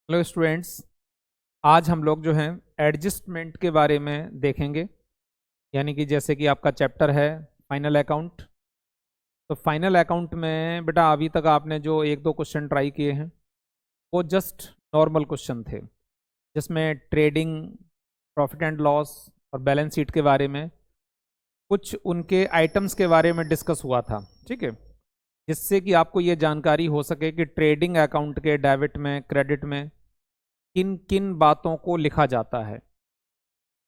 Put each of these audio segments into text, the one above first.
Hello students. आज हम लोग जो हैं एडजस्टमेंट के बारे में देखेंगे। यानी कि जैसे कि आपका चैप्टर है फाइनल अकाउंट। तो फाइनल अकाउंट में बेटा अभी तक आपने जो एक दो क्वेश्चन ट्राई किए हैं वो जस्ट नॉर्मल क्वेश्चन थे, जिसमें ट्रेडिंग, प्रॉफिट एंड लॉस और बैलेंस शीट के बारे में कुछ उनके आइटम्स के बारे में डिस्कस हुआ था। ठीक है, जिससे कि आपको ये जानकारी हो सके कि ट्रेडिंग अकाउंट के डेबिट में, क्रेडिट में किन किन बातों को लिखा जाता है।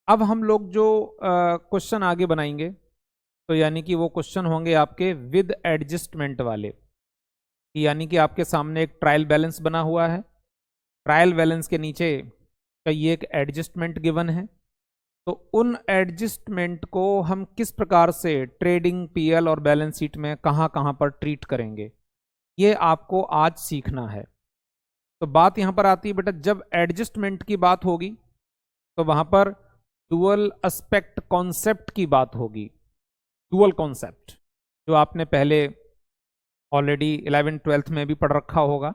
अब हम लोग जो क्वेश्चन आगे बनाएंगे, तो यानी कि वो क्वेश्चन होंगे आपके विद एडजस्टमेंट वाले। यानी कि आपके सामने एक ट्रायल बैलेंस बना हुआ है, ट्रायल बैलेंस के नीचे का ये एक एडजस्टमेंट गिवन है। तो उन एडजस्टमेंट को हम किस प्रकार से ट्रेडिंग, पीएल और बैलेंस शीट में कहाँ कहाँ पर ट्रीट करेंगे, ये आपको आज सीखना है। तो बात यहां पर आती है बेटा, जब एडजस्टमेंट की बात होगी तो वहां पर डुअल एस्पेक्ट कॉन्सेप्ट की बात होगी। डुअल कॉन्सेप्ट जो आपने पहले ऑलरेडी 11th-12th में भी पढ़ रखा होगा।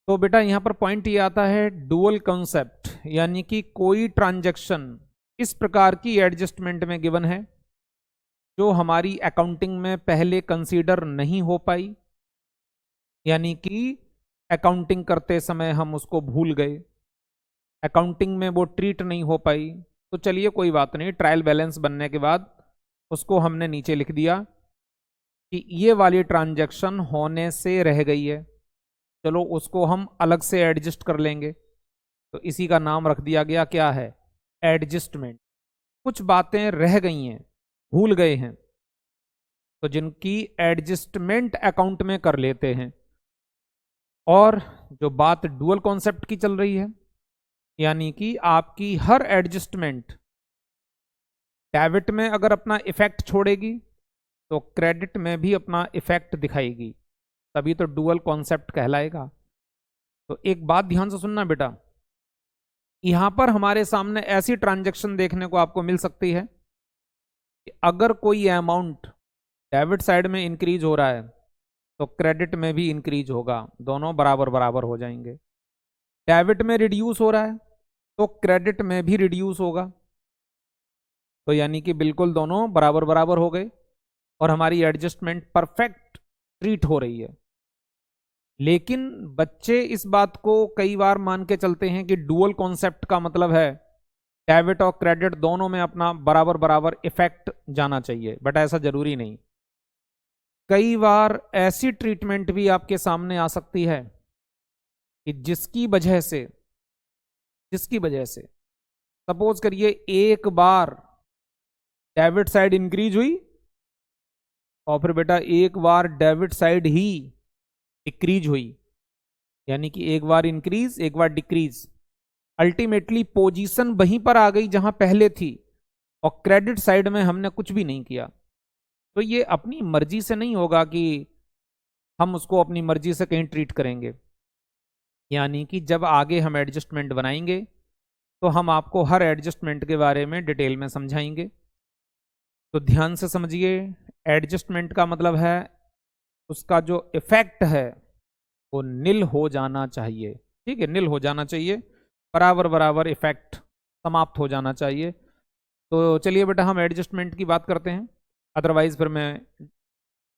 तो बेटा यहां पर पॉइंट ये आता है डुअल कॉन्सेप्ट, यानी कि कोई ट्रांजैक्शन इस प्रकार की एडजस्टमेंट में गिवन है जो हमारी अकाउंटिंग में पहले कंसीडर नहीं हो पाई, यानी कि अकाउंटिंग करते समय हम उसको भूल गए, अकाउंटिंग में वो ट्रीट नहीं हो पाई। तो चलिए कोई बात नहीं, ट्रायल बैलेंस बनने के बाद उसको हमने नीचे लिख दिया कि ये वाली ट्रांजैक्शन होने से रह गई है, चलो उसको हम अलग से एडजस्ट कर लेंगे। तो इसी का नाम रख दिया गया, क्या है, एडजस्टमेंट। कुछ बातें रह गई हैं, भूल गए हैं, तो जिनकी एडजस्टमेंट अकाउंट में कर लेते हैं। और जो बात डुअल कॉन्सेप्ट की चल रही है, यानी कि आपकी हर एडजस्टमेंट डेबिट में अगर अपना इफेक्ट छोड़ेगी तो क्रेडिट में भी अपना इफेक्ट दिखाएगी, तभी तो डुअल कॉन्सेप्ट कहलाएगा। तो एक बात ध्यान से सुनना बेटा, यहां पर हमारे सामने ऐसी ट्रांजैक्शन देखने को आपको मिल सकती है कि अगर कोई अमाउंट डेबिट साइड में इंक्रीज हो रहा है तो क्रेडिट में भी इंक्रीज होगा, दोनों बराबर बराबर हो जाएंगे। डेबिट में रिड्यूस हो रहा है तो क्रेडिट में भी रिड्यूस होगा, तो यानी कि बिल्कुल दोनों बराबर बराबर हो गए और हमारी एडजस्टमेंट परफेक्ट ट्रीट हो रही है। लेकिन बच्चे इस बात को कई बार मान के चलते हैं कि डुअल कॉन्सेप्ट का मतलब है डेबिट और क्रेडिट दोनों में अपना बराबर बराबर इफेक्ट जाना चाहिए, बट ऐसा जरूरी नहीं। कई बार ऐसी ट्रीटमेंट भी आपके सामने आ सकती है कि जिसकी वजह से सपोज करिए एक बार डेबिट साइड इंक्रीज हुई और फिर बेटा एक बार डेबिट साइड ही डिक्रीज हुई, यानी कि एक बार इंक्रीज एक बार डिक्रीज, अल्टीमेटली पोजीशन वहीं पर आ गई जहां पहले थी और क्रेडिट साइड में हमने कुछ भी नहीं किया। तो ये अपनी मर्जी से नहीं होगा कि हम उसको अपनी मर्जी से कहीं ट्रीट करेंगे। यानी कि जब आगे हम एडजस्टमेंट बनाएंगे तो हम आपको हर एडजस्टमेंट के बारे में डिटेल में समझाएंगे। तो ध्यान से समझिए, एडजस्टमेंट का मतलब है उसका जो इफेक्ट है वो निल हो जाना चाहिए। ठीक है, निल हो जाना चाहिए, बराबर बराबर इफेक्ट समाप्त हो जाना चाहिए। तो चलिए बेटा हम एडजस्टमेंट की बात करते हैं, अदरवाइज फिर मैं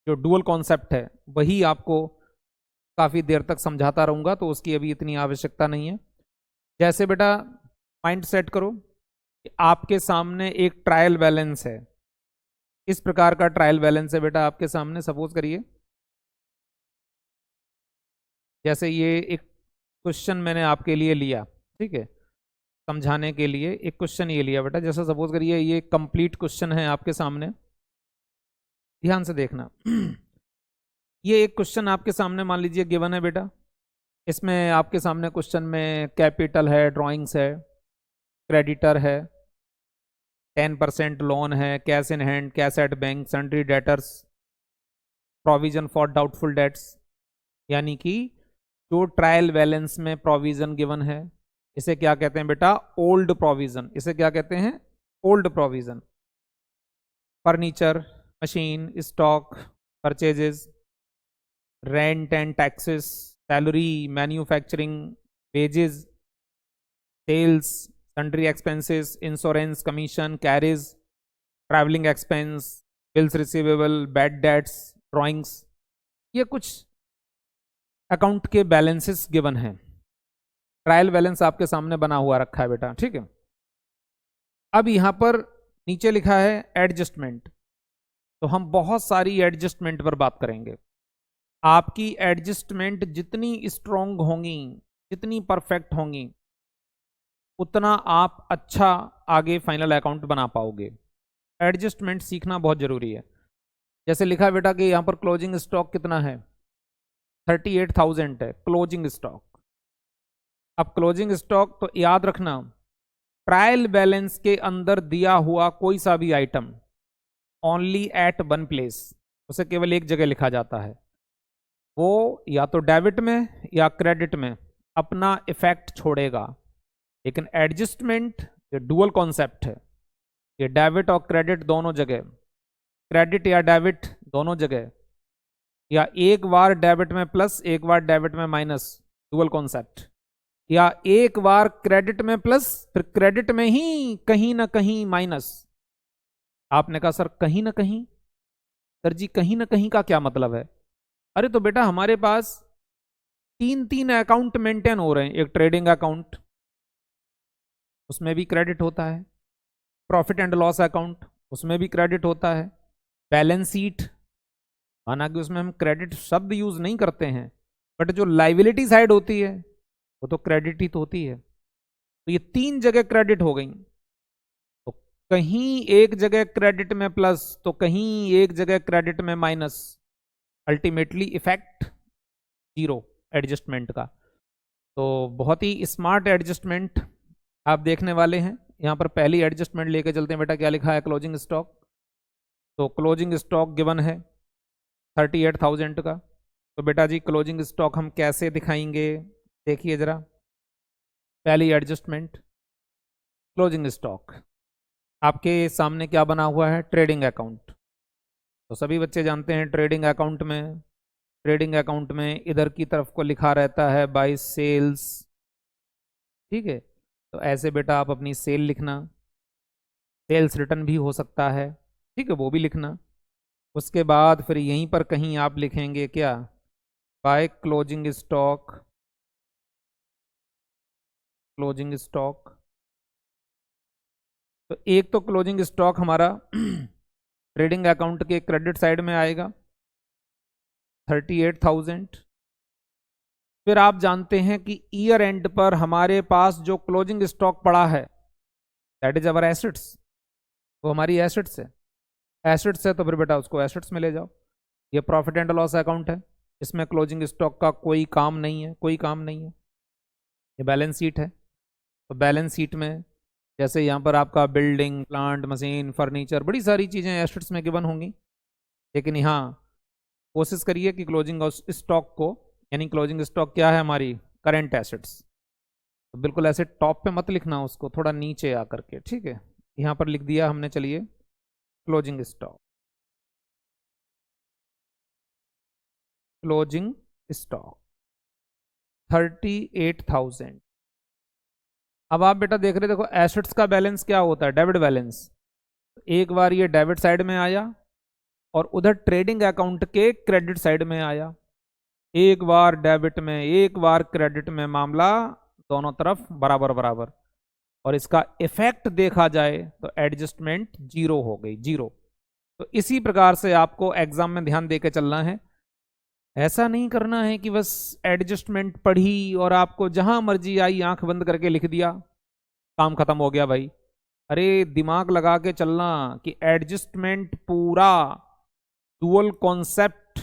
जो डुअल कॉन्सेप्ट है वही आपको काफ़ी देर तक समझाता रहूँगा, तो उसकी अभी इतनी आवश्यकता नहीं है। जैसे बेटा माइंड सेट करो कि आपके सामने एक ट्रायल बैलेंस है, इस प्रकार का ट्रायल बैलेंस है बेटा आपके सामने। सपोज करिए जैसे ये एक क्वेश्चन मैंने आपके लिए लिया, ठीक है, समझाने के लिए एक क्वेश्चन ये लिया बेटा। जैसे सपोज करिए ये कंप्लीट क्वेश्चन है आपके सामने, ध्यान से देखना। ये एक क्वेश्चन आपके सामने मान लीजिए गिवन है बेटा, इसमें आपके सामने क्वेश्चन में कैपिटल है, ड्राइंग्स है, क्रेडिटर है, 10% लोन है, cash in hand, cash at bank, sundry debtors, provision for doubtful debts. यानी कि जो ट्रायल बैलेंस में प्रोविजन गिवन है इसे क्या कहते हैं बेटा, ओल्ड प्रोविजन। इसे क्या कहते हैं, old provision. Furniture, machine, stock, purchases, rent and taxes, salary, manufacturing wages, sales, sundry expenses, insurance, commission, carriage, travelling expense, bills receivable, bad debts, drawings, ये कुछ अकाउंट के बैलेंसेस गिवन हैं। ट्रायल बैलेंस आपके सामने बना हुआ रखा है बेटा, ठीक है। अब यहां पर नीचे लिखा है एडजस्टमेंट, तो हम बहुत सारी एडजस्टमेंट पर बात करेंगे। आपकी एडजस्टमेंट जितनी स्ट्रोंग होंगी, जितनी परफेक्ट होंगी, उतना आप अच्छा आगे फाइनल अकाउंट बना पाओगे। एडजस्टमेंट सीखना बहुत जरूरी है। जैसे लिखा है बेटा कि यहां पर क्लोजिंग स्टॉक कितना है, 38,000 है क्लोजिंग स्टॉक। अब क्लोजिंग स्टॉक तो याद रखना, ट्रायल बैलेंस के अंदर दिया हुआ कोई सा भी item only at one place, उसे केवल एक जगह लिखा जाता है। वो या तो डेबिट में या क्रेडिट में अपना इफेक्ट छोड़ेगा। लेकिन एडजस्टमेंट ये डुअल कॉन्सेप्ट है, ये डेबिट और क्रेडिट दोनों जगह, क्रेडिट या डेबिट दोनों जगह, या एक बार डेबिट में प्लस एक बार डेबिट में माइनस, डुअल कॉन्सेप्ट, या एक बार क्रेडिट में प्लस फिर क्रेडिट में ही कहीं ना कहीं माइनस। आपने कहा सर कहीं ना कहीं, सर जी कहीं ना कहीं का क्या मतलब है? अरे तो बेटा हमारे पास तीन तीन अकाउंट मेंटेन हो रहे हैं। एक ट्रेडिंग अकाउंट, उसमें भी क्रेडिट होता है। प्रॉफिट एंड लॉस अकाउंट, उसमें भी क्रेडिट होता है। बैलेंस शीट, माना कि उसमें हम क्रेडिट शब्द यूज नहीं करते हैं, बट जो लाइबिलिटी साइड होती है वो तो क्रेडिट ही तो होती है। तो ये तीन जगह क्रेडिट हो गई, तो कहीं एक जगह क्रेडिट में प्लस तो कहीं एक जगह क्रेडिट में minus, ultimately effect zero adjustment का। तो बहुत ही स्मार्ट एडजस्टमेंट आप देखने वाले हैं। यहां पर पहली एडजस्टमेंट लेके चलते हैं बेटा, क्या लिखा है क्लोजिंग स्टॉक। तो क्लोजिंग स्टॉक गिवन है 38,000 का। तो बेटा जी क्लोजिंग स्टॉक हम कैसे दिखाएंगे, देखिए जरा। पहली एडजस्टमेंट, क्लोजिंग स्टॉक आपके सामने क्या बना हुआ है, ट्रेडिंग अकाउंट। तो सभी बच्चे जानते हैं ट्रेडिंग अकाउंट में इधर की तरफ को लिखा रहता है बाय सेल्स, ठीक है। तो ऐसे बेटा आप अपनी सेल लिखना, सेल्स रिटर्न भी हो सकता है, ठीक है, वो भी लिखना। उसके बाद फिर यहीं पर कहीं आप लिखेंगे क्या, by closing stock, closing stock. तो एक तो क्लोजिंग स्टॉक हमारा ट्रेडिंग अकाउंट के क्रेडिट साइड में आएगा 38,000। फिर आप जानते हैं कि ईयर एंड पर हमारे पास जो क्लोजिंग स्टॉक पड़ा है दैट इज अवर एसेट्स, वो हमारी एसेट्स है। एसेट्स है तो फिर बेटा उसको एसेट्स में ले जाओ। ये प्रॉफिट एंड लॉस अकाउंट है, इसमें क्लोजिंग स्टॉक का कोई काम नहीं है, कोई काम नहीं है। ये बैलेंस शीट है, तो बैलेंस शीट में जैसे यहाँ पर आपका बिल्डिंग, प्लांट, मशीन, फर्नीचर, बड़ी सारी चीज़ें एसेट्स में गिवन होंगी। लेकिन यहाँ कोशिश करिए कि क्लोजिंग स्टॉक को, यानी क्लोजिंग स्टॉक क्या है हमारी, करेंट एसेट्स, तो बिल्कुल ऐसे टॉप पे मत लिखना उसको, थोड़ा नीचे आकर के, ठीक है। यहाँ पर लिख दिया हमने, चलिए क्लोजिंग स्टॉक, क्लोजिंग स्टॉक 38,000। अब आप बेटा देख रहे, देखो एसेट्स का बैलेंस क्या होता है, डेबिट बैलेंस। एक बार ये डेबिट साइड में आया और उधर ट्रेडिंग अकाउंट के क्रेडिट साइड में आया। एक बार डेबिट में एक बार क्रेडिट में, मामला दोनों तरफ बराबर बराबर। और इसका इफेक्ट देखा जाए तो एडजस्टमेंट जीरो हो गई, जीरो। तो इसी प्रकार से आपको एग्जाम में ध्यान देकर चलना है। ऐसा नहीं करना है कि बस एडजस्टमेंट पढ़ी और आपको जहां मर्जी आई आंख बंद करके लिख दिया, काम खत्म हो गया भाई। अरे दिमाग लगा के चलना कि एडजस्टमेंट पूरा डुअल कॉन्सेप्ट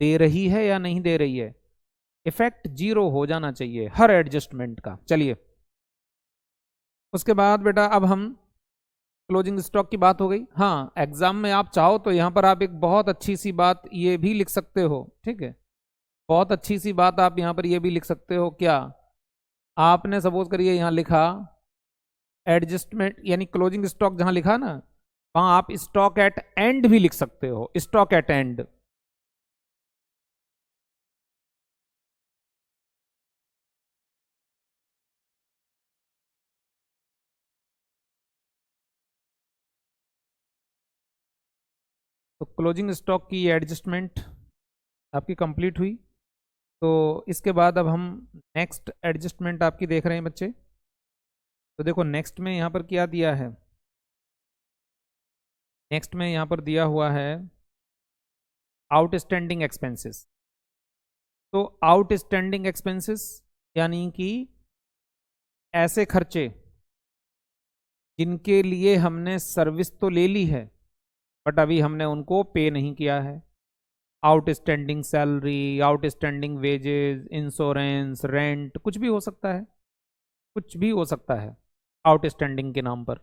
दे रही है या नहीं दे रही है। इफेक्ट जीरो हो जाना चाहिए हर एडजस्टमेंट का। चलिए उसके बाद बेटा अब हम क्लोजिंग स्टॉक की बात हो गई। हाँ, एग्जाम में आप चाहो तो यहां पर आप एक बहुत अच्छी सी बात ये भी लिख सकते हो, ठीक है। बहुत अच्छी सी बात आप यहां पर ये भी लिख सकते हो, क्या आपने सपोज करिए यहां लिखा एडजस्टमेंट, यानी क्लोजिंग स्टॉक जहां लिखा ना, वहां आप स्टॉक एट एंड भी लिख सकते हो, स्टॉक एट एंड। तो क्लोजिंग स्टॉक की एडजस्टमेंट आपकी कंप्लीट हुई। तो इसके बाद अब हम नेक्स्ट एडजस्टमेंट आपकी देख रहे हैं बच्चे। तो देखो नेक्स्ट में यहाँ पर क्या दिया है, नेक्स्ट में यहाँ पर दिया हुआ है आउटस्टैंडिंग एक्सपेंसेस। तो आउटस्टैंडिंग एक्सपेंसेस यानी कि ऐसे खर्चे जिनके लिए हमने सर्विस तो ले ली है बट अभी हमने उनको पे नहीं किया है। Outstanding salary, outstanding wages, insurance, rent, कुछ भी हो सकता है, कुछ भी हो सकता है आउटस्टैंडिंग के नाम पर।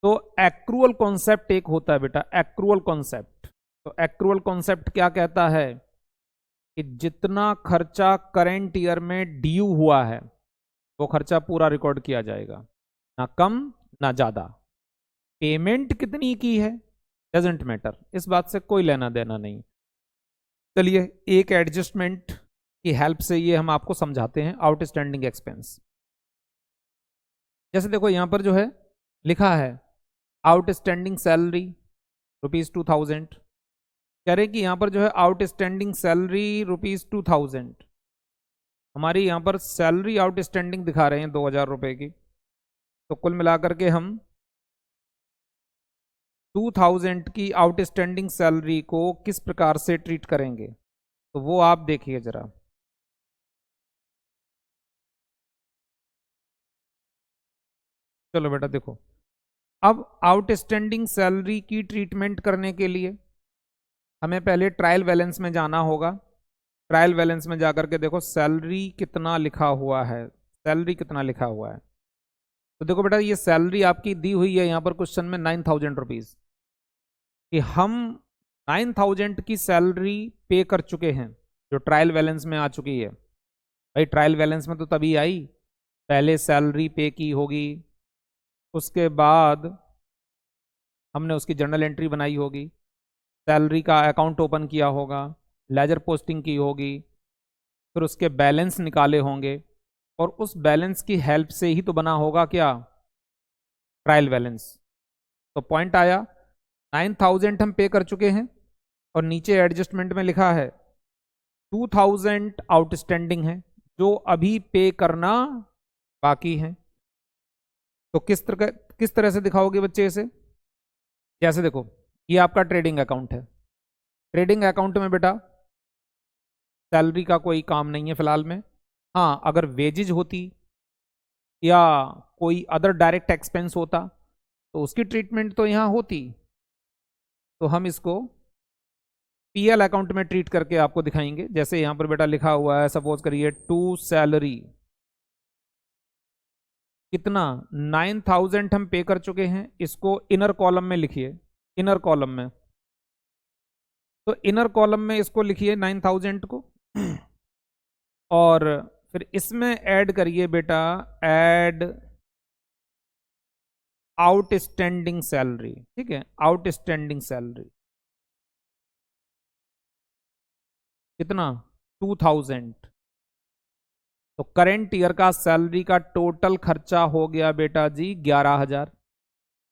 तो एक्रूअल कॉन्सेप्ट एक होता है बेटा, एक्रूअल कॉन्सेप्ट। तो एक्रूअल कॉन्सेप्ट क्या कहता है कि जितना खर्चा करेंट ईयर में ड्यू हुआ है वो खर्चा पूरा रिकॉर्ड किया जाएगा, ना कम ना ज्यादा। पेमेंट कितनी की है डजेंट मैटर, इस बात से कोई लेना देना नहीं। चलिए एक एडजस्टमेंट की हेल्प से ये हम आपको समझाते हैं आउटस्टैंडिंग एक्सपेंस। जैसे देखो यहां पर जो है लिखा है आउटस्टैंडिंग सैलरी ₹2000। कह रहे कि यहां पर जो है आउटस्टैंडिंग सैलरी ₹2000। हमारी यहां पर सैलरी आउटस्टैंडिंग दिखा रहे हैं 2000 रुपए की। तो कुल मिलाकर के हम 2000 की आउटस्टैंडिंग सैलरी को किस प्रकार से ट्रीट करेंगे तो वो आप देखिए जरा। चलो बेटा देखो, अब आउटस्टैंडिंग सैलरी की ट्रीटमेंट करने के लिए हमें पहले ट्रायल बैलेंस में जाना होगा। ट्रायल बैलेंस में जाकर के देखो सैलरी कितना लिखा हुआ है, सैलरी कितना लिखा हुआ है। तो देखो बेटा ये सैलरी आपकी दी हुई है यहाँ पर क्वेश्चन में 9000 रुपीज, कि हम 9000 की सैलरी पे कर चुके हैं जो ट्रायल बैलेंस में आ चुकी है। भाई ट्रायल बैलेंस में तो तभी आई, पहले सैलरी पे की होगी, उसके बाद हमने उसकी जर्नल एंट्री बनाई होगी, सैलरी का अकाउंट ओपन किया होगा, लेजर पोस्टिंग की होगी, फिर उसके बैलेंस निकाले होंगे और उस बैलेंस की हेल्प से ही तो बना होगा क्या ट्रायल बैलेंस। तो पॉइंट आया 9000 हम पे कर चुके हैं और नीचे एडजस्टमेंट में लिखा है 2000 आउटस्टैंडिंग है जो अभी पे करना बाकी है। तो किस तरह से दिखाओगे बच्चे इसे। जैसे देखो ये आपका ट्रेडिंग अकाउंट है, ट्रेडिंग अकाउंट में बेटा सैलरी का कोई काम नहीं है फिलहाल में। हाँ अगर वेजेज होती या कोई अदर डायरेक्ट एक्सपेंस होता तो उसकी ट्रीटमेंट तो यहाँ होती। तो हम इसको पीएल अकाउंट में ट्रीट करके आपको दिखाएंगे। जैसे यहाँ पर बेटा लिखा हुआ है, सपोज करिए टू सैलरी कितना 9000 हम पे कर चुके हैं, इसको इनर कॉलम में लिखिए, इनर कॉलम में। तो इनर कॉलम में इसको लिखिए 9000 को और फिर इसमें ऐड करिए बेटा, ऐड आउटस्टैंडिंग सैलरी। ठीक है, आउटस्टैंडिंग सैलरी कितना 2000। तो करेंट ईयर का सैलरी का टोटल खर्चा हो गया बेटा जी 11000।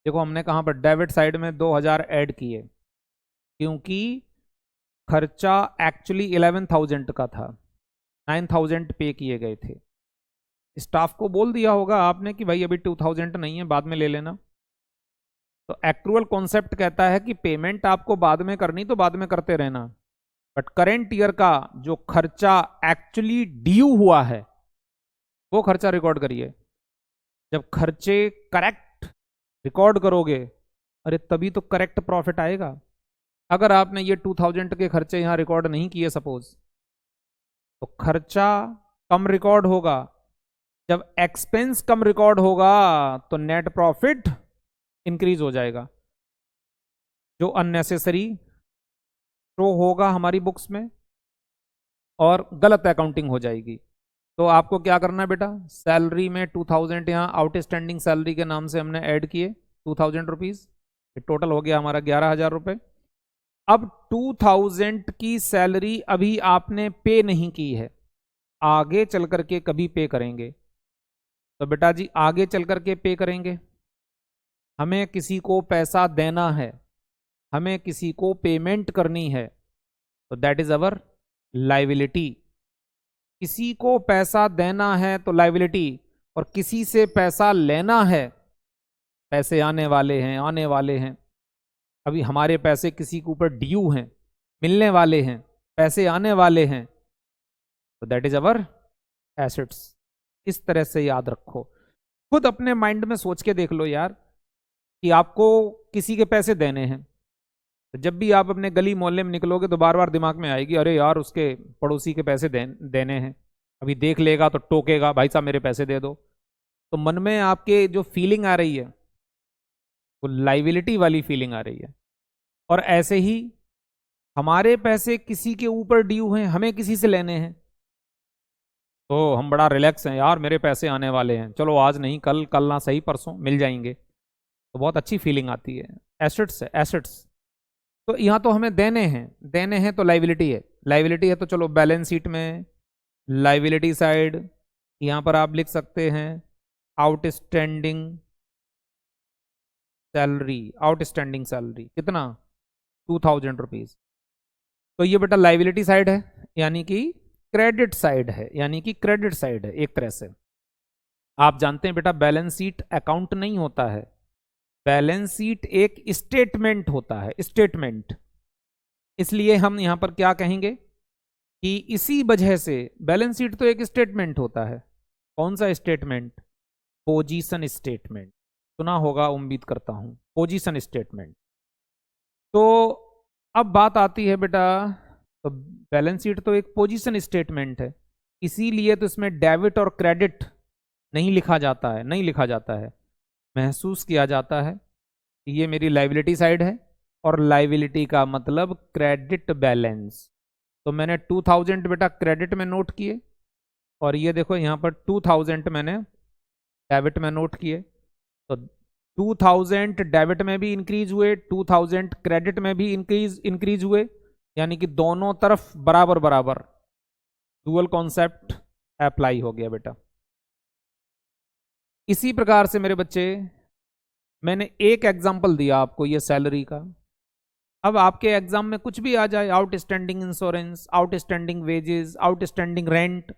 देखो हमने कहां पर डेबिट साइड में 2000 ऐड किए क्योंकि खर्चा एक्चुअली 11000 का था, 9000 पे किए गए थे। स्टाफ को बोल दिया होगा आपने कि भाई अभी 2000 नहीं है, बाद में ले लेना। तो एक्रूअल कॉन्सेप्ट कहता है कि पेमेंट आपको बाद में करनी तो बाद में करते रहना, बट करेंट ईयर का जो खर्चा एक्चुअली ड्यू हुआ है वो खर्चा रिकॉर्ड करिए। जब खर्चे करेक्ट रिकॉर्ड करोगे अरे तभी तो करेक्ट प्रॉफिट आएगा। अगर आपने ये 2000 के खर्चे यहां रिकॉर्ड नहीं किए सपोज, तो खर्चा कम रिकॉर्ड होगा। जब एक्सपेंस कम रिकॉर्ड होगा तो नेट प्रॉफिट इंक्रीज हो जाएगा, जो अननेसेसरी शो होगा हमारी बुक्स में और गलत अकाउंटिंग हो जाएगी। तो आपको क्या करना है बेटा, सैलरी में 2000 यहाँ आउटस्टैंडिंग सैलरी के नाम से हमने ऐड किए 2000 रुपीज, टोटल हो गया हमारा 11000 रुपए। अब 2000 की सैलरी अभी आपने पे नहीं की है, आगे चल करके कभी पे करेंगे। तो बेटा जी आगे चल करके पे करेंगे, हमें किसी को पैसा देना है हमें किसी को पेमेंट करनी है, तो दैट इज अवर लाइबिलिटी। किसी को पैसा देना है तो लाइबिलिटी, और किसी से पैसा लेना है, पैसे आने वाले हैं, आने वाले हैं, अभी हमारे पैसे किसी के ऊपर ड्यू हैं, मिलने वाले हैं, पैसे आने वाले हैं, तो दैट इज अवर एसेट्स। इस तरह से याद रखो। खुद अपने माइंड में सोच के देख लो यार कि आपको किसी के पैसे देने हैं, तो जब भी आप अपने गली मोहल्ले में निकलोगे तो बार बार दिमाग में आएगी, अरे यार उसके पड़ोसी के पैसे देने हैं, अभी देख लेगा तो टोकेगा, भाई साहब मेरे पैसे दे दो। तो मन में आपके जो फीलिंग आ रही है वो लाइबिलिटी वाली फीलिंग आ रही है। और ऐसे ही हमारे पैसे किसी के ऊपर ड्यू हैं, हमें किसी से लेने हैं, तो हम बड़ा रिलैक्स हैं, यार मेरे पैसे आने वाले हैं, चलो आज नहीं कल, कल ना सही परसों मिल जाएंगे, तो बहुत अच्छी फीलिंग आती है। एसेट्स है, एसेट्स। तो यहाँ तो हमें देने हैं, देने हैं तो लाइबिलिटी है, लाइबिलिटी है तो चलो बैलेंस शीट में लाइबिलिटी साइड यहाँ पर आप लिख सकते हैं आउटस्टैंडिंग सैलरी। आउटस्टैंडिंग सैलरी कितना, 2000 रुपीज। तो ये बेटा लाइबिलिटी साइड है, यानी कि क्रेडिट साइड है, यानी कि क्रेडिट साइड है एक तरह से। आप जानते हैं बेटा बैलेंस शीट अकाउंट नहीं होता है, बैलेंस शीट एक स्टेटमेंट होता है, स्टेटमेंट। इसलिए हम यहां पर क्या कहेंगे कि इसी वजह से बैलेंस शीट तो एक स्टेटमेंट होता है। कौन सा स्टेटमेंट? Position statement. सुना होगा उम्मीद करता हूं, पोजीशन स्टेटमेंट। तो अब बात आती है बेटा, तो बैलेंस शीट तो एक पोजीशन स्टेटमेंट है, इसीलिए तो इसमें डेबिट और क्रेडिट नहीं लिखा जाता है, नहीं लिखा जाता है, महसूस किया जाता है कि ये मेरी लाइबिलिटी साइड है, और लाइबिलिटी का मतलब क्रेडिट बैलेंस। तो मैंने 2000 बेटा क्रेडिट में नोट किए, और ये देखो यहाँ पर 2000 मैंने डेबिट में नोट किए। तो 2000 डेबिट में भी इंक्रीज हुए, 2000 क्रेडिट में भी इंक्रीज हुए, यानी कि दोनों तरफ बराबर बराबर डुअल कॉन्सेप्ट अप्लाई हो गया बेटा। इसी प्रकार से मेरे बच्चे मैंने एक एग्जांपल दिया आपको ये सैलरी का। अब आपके एग्जाम में कुछ भी आ जाए, outstanding insurance, outstanding wages, outstanding rent,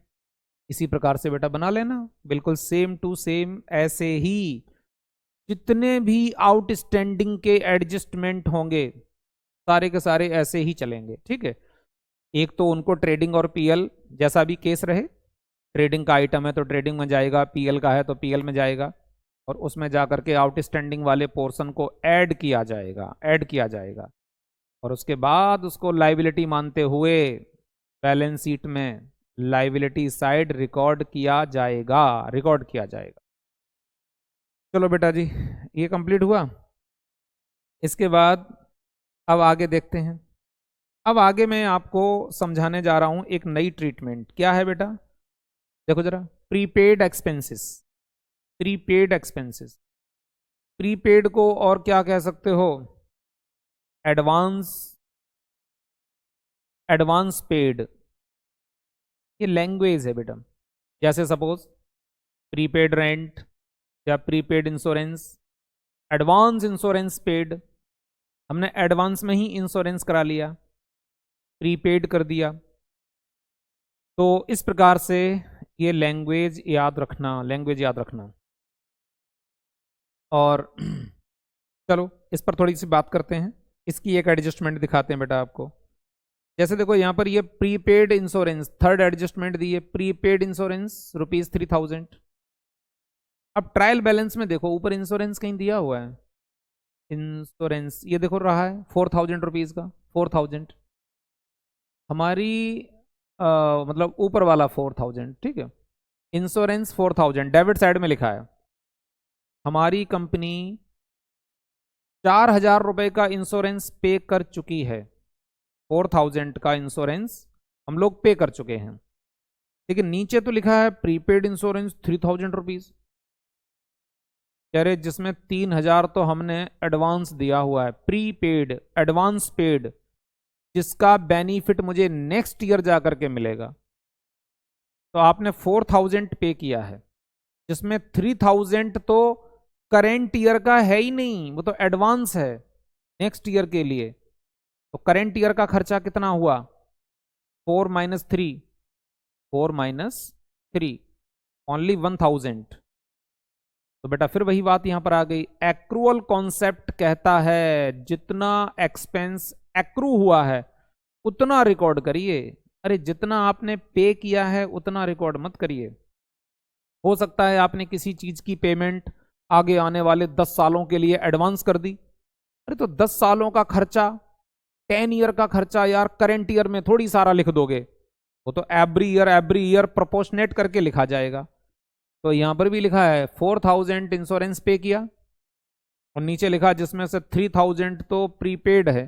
इसी प्रकार से बेटा बना लेना, बिल्कुल सेम टू सेम। ऐसे ही जितने भी आउटस्टैंडिंग के एडजस्टमेंट होंगे सारे के सारे ऐसे ही चलेंगे, ठीक है। एक तो उनको ट्रेडिंग और पीएल जैसा भी केस रहे, ट्रेडिंग का आइटम है तो ट्रेडिंग में जाएगा, पीएल का है तो पीएल में जाएगा, और उसमें जाकर के आउटस्टैंडिंग वाले पोर्शन को ऐड किया जाएगा, ऐड किया जाएगा, और उसके बाद उसको लाइबिलिटी मानते हुए बैलेंस शीट में लाइबिलिटी साइड रिकॉर्ड किया जाएगा, रिकॉर्ड किया जाएगा। चलो बेटा जी ये कंप्लीट हुआ। इसके बाद अब आगे देखते हैं। अब आगे मैं आपको समझाने जा रहा हूं एक नई ट्रीटमेंट। क्या है बेटा, देखो जरा, prepaid expenses. Prepaid expenses, prepaid को और क्या कह सकते हो, एडवांस, एडवांस पेड, ये लैंग्वेज है बेटा। जैसे सपोज प्रीपेड रेंट या prepaid insurance, advance insurance paid, हमने एडवांस में ही इंश्योरेंस करा लिया, प्रीपेड कर दिया। तो इस प्रकार से ये लैंग्वेज याद रखना, लैंग्वेज याद रखना। और चलो इस पर थोड़ी सी बात करते हैं, इसकी एक एडजस्टमेंट दिखाते हैं बेटा आपको। जैसे देखो यहाँ पर ये प्रीपेड इंश्योरेंस, थर्ड एडजस्टमेंट दी है, प्रीपेड इंश्योरेंस ₹3000। अब ट्रायल बैलेंस में देखो ऊपर इंश्योरेंस कहीं दिया हुआ है, इंश्योरेंस ये देखो रहा है ₹4000 का, 4000 हमारी मतलब ऊपर वाला 4000, ठीक है। इंश्योरेंस 4000 डेबिट साइड में लिखा है। हमारी कंपनी ₹4000 का इंश्योरेंस पे कर चुकी है, 4000 का इंश्योरेंस हम लोग पे कर चुके हैं, लेकिन नीचे तो लिखा है प्रीपेड इंश्योरेंस ₹3000। कह रहे जिसमें 3000 तो हमने एडवांस दिया हुआ है, प्रीपेड, एडवांस पेड, जिसका बेनिफिट मुझे नेक्स्ट ईयर जाकर के मिलेगा। तो आपने 4000 पे किया है, जिसमें 3000 तो करेंट ईयर का है ही नहीं, वो तो एडवांस है। नेक्स्ट ईयर के लिए। तो करेंट ईयर का खर्चा कितना हुआ, 4 माइनस 3, 4 माइनस 3 ओनली 1000। तो बेटा फिर वही बात यहां पर आ गई, एक्रूअल कॉन्सेप्ट कहता है जितना एक्सपेंस एक्रू हुआ है उतना रिकॉर्ड करिए। अरे जितना आपने पे किया है उतना रिकॉर्ड मत करिए। हो सकता है आपने किसी चीज की पेमेंट आगे आने वाले 10 सालों के लिए एडवांस कर दी। अरे तो 10 सालों का खर्चा, 10 ईयर का खर्चा यार करेंट ईयर में थोड़ी सारा लिख दोगे, वो तो एवरी ईयर प्रोपोर्शनेट करके लिखा जाएगा। तो यहां पर भी लिखा है 4000 इंश्योरेंस पे किया और नीचे लिखा जिसमें से 3000 तो प्रीपेड है,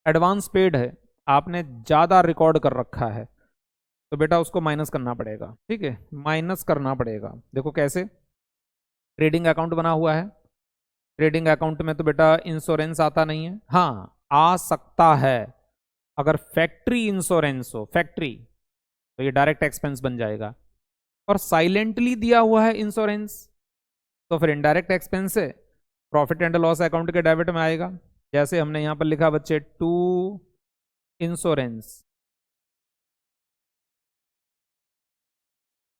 एडवांस पेड है, आपने ज्यादा रिकॉर्ड कर रखा है, तो बेटा उसको माइनस करना पड़ेगा। ठीक है, माइनस करना पड़ेगा। देखो कैसे, ट्रेडिंग अकाउंट बना हुआ है, ट्रेडिंग अकाउंट में तो बेटा इंश्योरेंस आता नहीं है। हाँ आ सकता है, अगर फैक्ट्री इंश्योरेंस हो, फैक्ट्री, तो ये डायरेक्ट एक्सपेंस बन जाएगा। और साइलेंटली दिया हुआ है इंश्योरेंस तो फिर इनडायरेक्ट एक्सपेंस है, प्रॉफिट एंड लॉस अकाउंट के डेबिट में आएगा। जैसे हमने यहां पर लिखा बच्चे to insurance,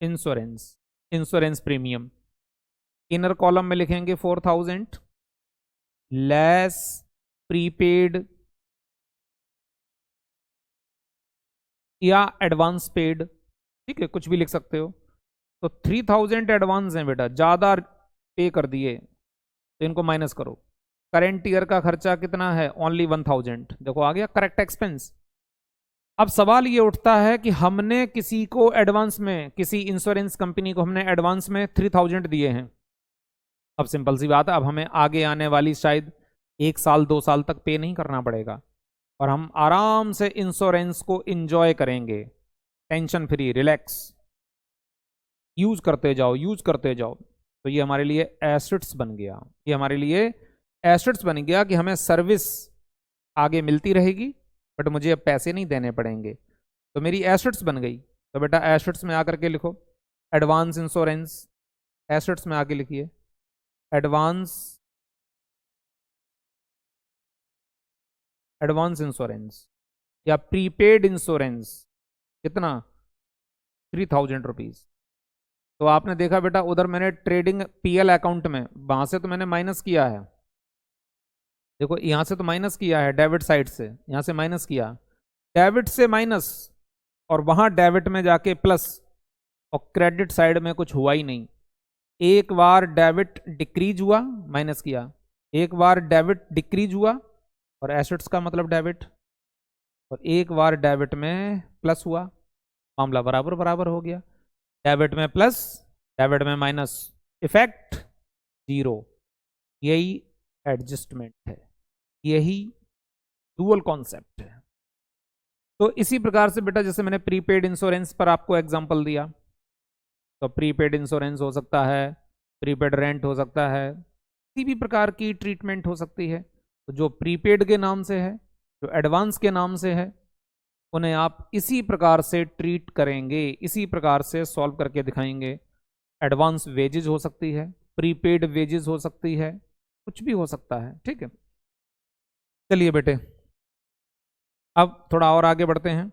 insurance, insurance premium, inner column में लिखेंगे 4000 लेस प्रीपेड या एडवांस पेड, ठीक है कुछ भी लिख सकते हो। तो 3000 एडवांस है बेटा, ज्यादा पे कर दिए तो इनको माइनस करो। करेंट ईयर का खर्चा कितना है, ओनली 1000, देखो आ गया करेक्ट एक्सपेंस। अब सवाल ये उठता है कि हमने किसी को एडवांस में, किसी इंश्योरेंस कंपनी को हमने एडवांस में 3000 दिए हैं। अब सिंपल सी बात है, अब हमें आगे आने वाली शायद 1 साल 2 साल तक पे नहीं करना पड़ेगा और हम आराम से इंश्योरेंस को इंजॉय करेंगे, टेंशन फ्री, रिलैक्स, यूज करते जाओ, यूज करते जाओ। तो ये हमारे लिए एसेट्स बन गया, ये हमारे लिए एसेट्स बन गया कि हमें सर्विस आगे मिलती रहेगी बट मुझे अब पैसे नहीं देने पड़ेंगे, तो मेरी एसेट्स बन गई। तो बेटा एसेट्स में आकर के लिखो एडवांस इंश्योरेंस, एसेट्स में आके लिखिए एडवांस, एडवांस इंश्योरेंस या प्रीपेड इंश्योरेंस, कितना, 3000 रुपीज। तो आपने देखा बेटा उधर मैंने ट्रेडिंग पीएल अकाउंट में, वहां से तो मैंने माइनस किया है, देखो यहां से तो माइनस किया है, डेबिट साइड से यहां से माइनस किया, डेबिट से माइनस, और वहां डेबिट में जाके प्लस, और क्रेडिट साइड में कुछ हुआ ही नहीं। एक बार डेबिट डिक्रीज हुआ, माइनस किया, एक बार डेबिट डिक्रीज हुआ, और एसेट्स का मतलब डेबिट, और एक बार डेबिट में प्लस हुआ, मामला बराबर बराबर हो गया। डेबिट में प्लस, डेबिट में माइनस, इफेक्ट जीरो। यही एडजस्टमेंट है, यही डुअल कॉन्सेप्ट है। तो इसी प्रकार से बेटा जैसे मैंने प्रीपेड इंश्योरेंस पर आपको एग्जांपल दिया, तो प्रीपेड इंश्योरेंस हो सकता है, प्रीपेड रेंट हो सकता है, किसी भी प्रकार की ट्रीटमेंट हो सकती है। तो जो प्रीपेड के नाम से है, जो एडवांस के नाम से है, उन्हें आप इसी प्रकार से ट्रीट करेंगे, इसी प्रकार से सॉल्व करके दिखाएंगे। एडवांस वेजेस हो सकती है, प्रीपेड वेजेस हो सकती है, कुछ भी हो सकता है। ठीक है, चलिए बेटे अब थोड़ा और आगे बढ़ते हैं।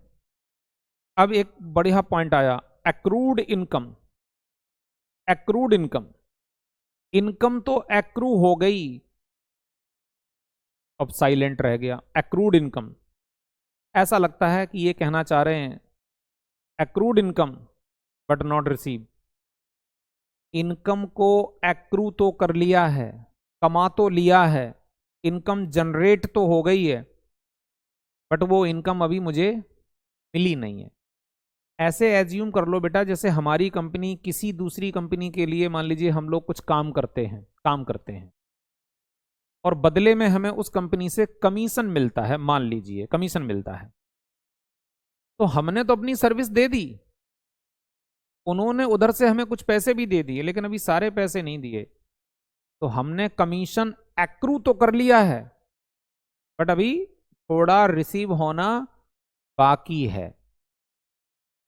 अब एक बढ़िया पॉइंट आया, accrued income. Accrued income, income तो एक्रू हो गई, अब साइलेंट रह गया एक्रूड इनकम। ऐसा लगता है कि ये कहना चाह रहे हैं accrued income but not receive. Income को एक्रू तो कर लिया है, कमा तो लिया है, इनकम जनरेट तो हो गई है, बट वो इनकम अभी मुझे मिली नहीं है। ऐसे एज्यूम कर लो बेटा जैसे हमारी कंपनी किसी दूसरी कंपनी के लिए, मान लीजिए हम लोग कुछ काम करते हैं और बदले में हमें उस कंपनी से कमीशन मिलता है, मान लीजिए कमीशन मिलता है। तो हमने तो अपनी सर्विस दे दी, उन्होंने उधर से हमें कुछ पैसे भी दे दिए, लेकिन अभी सारे पैसे नहीं दिए। तो हमने कमीशन एक्रू तो कर लिया है बट अभी थोड़ा रिसीव होना बाकी है।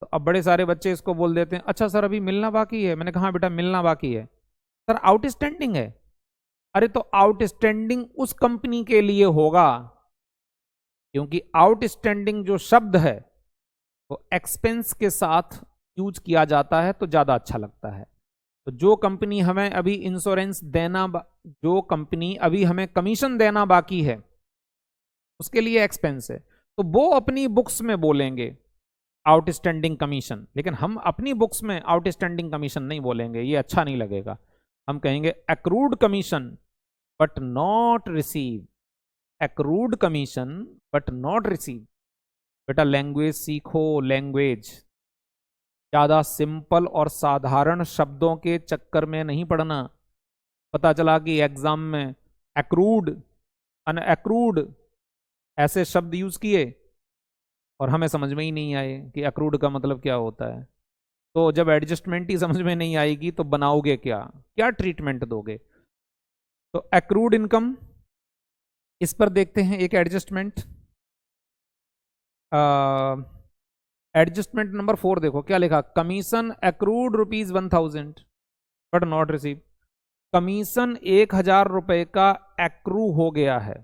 तो अब बड़े सारे बच्चे इसको बोल देते हैं, अच्छा सर अभी मिलना बाकी है। मैंने कहा बेटा मिलना बाकी है सर, आउटस्टैंडिंग है। अरे तो आउटस्टैंडिंग उस कंपनी के लिए होगा, क्योंकि आउटस्टैंडिंग जो शब्द है वो एक्सपेंस के साथ यूज किया जाता है तो ज्यादा अच्छा लगता है। तो जो कंपनी हमें अभी इंश्योरेंस देना, जो कंपनी अभी हमें कमीशन देना बाकी है, उसके लिए एक्सपेंस है, तो वो अपनी बुक्स में बोलेंगे आउटस्टैंडिंग कमीशन, लेकिन हम अपनी बुक्स में आउटस्टैंडिंग कमीशन नहीं बोलेंगे, ये अच्छा नहीं लगेगा। हम कहेंगे accrued commission but not receive, accrued commission but not receive. बेटा लैंग्वेज सीखो, लैंग्वेज ज्यादा सिंपल और साधारण शब्दों के चक्कर में नहीं पढ़ना। पता चला कि एग्जाम में एक्रूड, अनएक्रूड ऐसे शब्द यूज किए और हमें समझ में ही नहीं आए कि एक्रूड का मतलब क्या होता है। तो जब एडजस्टमेंट ही समझ में नहीं आएगी तो बनाओगे क्या, क्या ट्रीटमेंट दोगे? तो एक्रूड इनकम, इस पर देखते हैं एक एडजस्टमेंट। एडजस्टमेंट नंबर 4 देखो क्या लिखा, commission accrued ₹1000 but not receive. Commission 1000 रुपए का एक्रू हो गया है,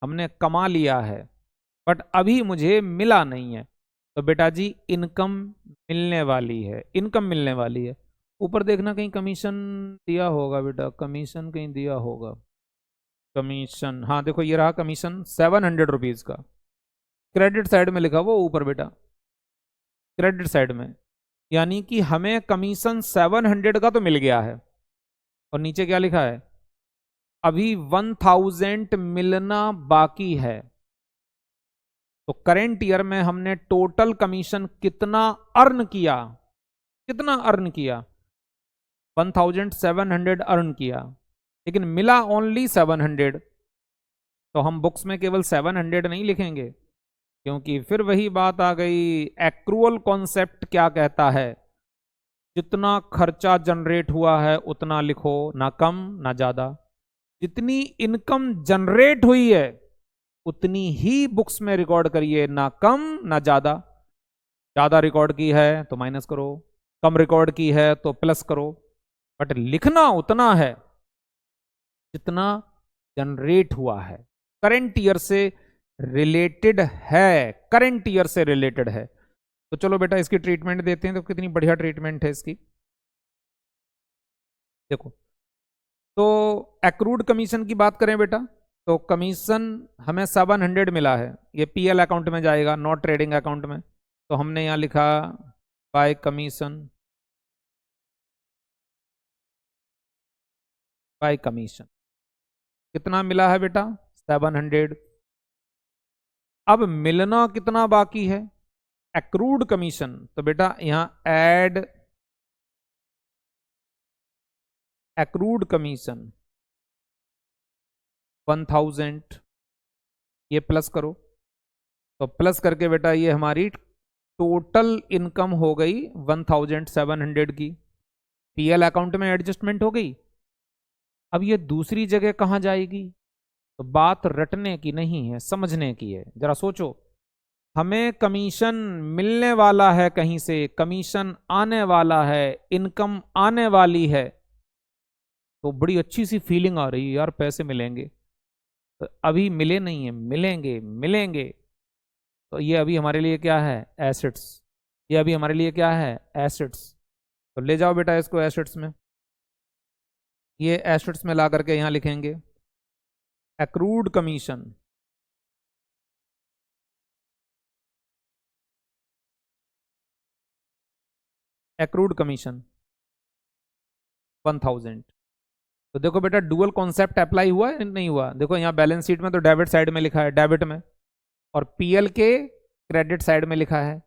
हमने कमा लिया है, बट अभी मुझे मिला नहीं है। तो बेटा जी इनकम मिलने वाली है, इनकम मिलने वाली है। ऊपर देखना कहीं कमीशन दिया होगा बेटा, कमीशन कहीं दिया होगा, कमीशन, हाँ देखो ये रहा कमीशन ₹700 का, क्रेडिट साइड में लिखा वो ऊपर बेटा, क्रेडिट साइड में, यानी कि हमें कमीशन 700 का तो मिल गया है। और नीचे क्या लिखा है, अभी 1000 मिलना बाकी है। तो करेंट ईयर में हमने टोटल कमीशन कितना अर्न किया, कितना अर्न किया, 1700 अर्न किया, लेकिन मिला ओनली 700। तो हम बुक्स में केवल 700 नहीं लिखेंगे, क्योंकि फिर वही बात आ गई, एक्रूअल कॉन्सेप्ट क्या कहता है, जितना खर्चा जनरेट हुआ है उतना लिखो, ना कम ना ज्यादा। जितनी इनकम जनरेट हुई है उतनी ही बुक्स में रिकॉर्ड करिए, ना कम ना ज्यादा। ज्यादा रिकॉर्ड की है तो माइनस करो, कम रिकॉर्ड की है तो प्लस करो, बट लिखना उतना है जितना जनरेट हुआ है, करंट ईयर से रिलेटेड है, करंट ईयर से रिलेटेड है। तो चलो बेटा इसकी ट्रीटमेंट देते हैं, तो कितनी बढ़िया ट्रीटमेंट है इसकी, देखो। तो एक्रूड कमीशन की बात करें बेटा, तो कमीशन हमें 700 मिला है, ये पीएल अकाउंट में जाएगा, नॉट ट्रेडिंग अकाउंट में। तो हमने यहाँ लिखा बाय कमीशन, बाय कमीशन कितना मिला है बेटा, 700। अब मिलना कितना बाकी है, एक्रूड कमीशन, तो बेटा यहां ऐड एक्रूड कमीशन 1000, ये प्लस करो। तो प्लस करके बेटा ये हमारी टोटल इनकम हो गई 1700 की, पीएल अकाउंट में एडजस्टमेंट हो गई। अब ये दूसरी जगह कहां जाएगी, तो बात रटने की नहीं है, समझने की है। जरा सोचो, हमें कमीशन मिलने वाला है, कहीं से कमीशन आने वाला है, इनकम आने वाली है, तो बड़ी अच्छी सी फीलिंग आ रही है यार, पैसे मिलेंगे। तो अभी मिले नहीं है, मिलेंगे मिलेंगे। तो ये अभी हमारे लिए क्या है, एसेट्स, ये अभी हमारे लिए क्या है, एसेट्स। तो ले जाओ बेटा इसको एसेट्स में, ये एसेट्स में ला करके यहां लिखेंगे एक्रूड कमीशन, एक्रूड कमीशन 1000। तो देखो बेटा डुअल कॉन्सेप्ट अप्लाई हुआ है नहीं हुआ, देखो यहाँ बैलेंस शीट में तो डेबिट साइड में लिखा है, डेबिट में, और पीएल के क्रेडिट साइड में लिखा है।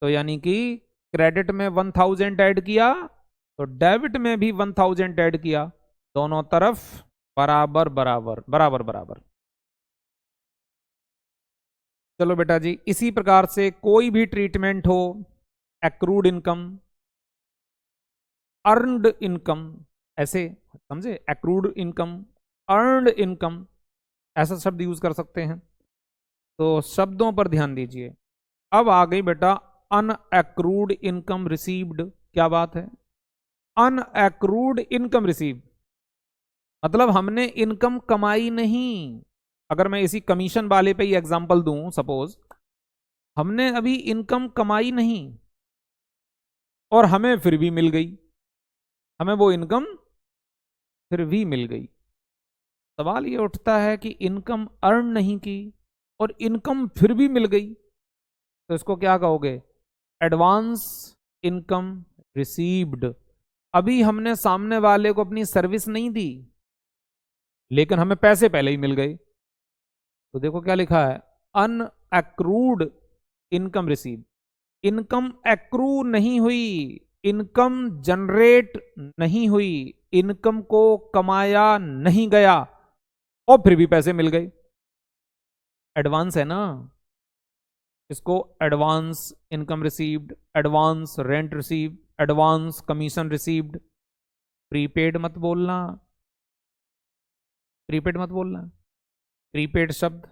तो यानी कि क्रेडिट में 1000 ऐड किया तो डेबिट में भी 1000 ऐड किया, दोनों तरफ बराबर बराबर बराबर बराबर। चलो बेटा जी इसी प्रकार से कोई भी ट्रीटमेंट हो, एक्रूड इनकम, अर्नड इनकम, ऐसे समझे, एक्रूड इनकम, अर्नड इनकम, ऐसा शब्द यूज कर सकते हैं। तो शब्दों पर ध्यान दीजिए। अब आ गई बेटा अनएक्रूड इनकम रिसीव्ड, क्या बात है, अनएक्रूड इनकम रिसीव। मतलब हमने इनकम कमाई नहीं। अगर मैं इसी कमीशन वाले पे ही एग्जांपल दूं, सपोज हमने अभी इनकम कमाई नहीं और हमें फिर भी मिल गई, हमें वो इनकम फिर भी मिल गई। सवाल ये उठता है कि इनकम अर्न नहीं की और इनकम फिर भी मिल गई, तो इसको क्या कहोगे? Advance income received. अभी हमने सामने वाले को अपनी सर्विस नहीं दी, लेकिन हमें पैसे पहले ही मिल गए। तो देखो क्या लिखा है, unaccrued income receive. Income accrue नहीं हुई, इनकम जनरेट नहीं हुई, इनकम को कमाया नहीं गया और फिर भी पैसे मिल गए। एडवांस है ना, इसको advance income received, advance rent receive, advance commission received. Prepaid मत बोलना, प्रीपेड मत बोलना। प्रीपेड शब्द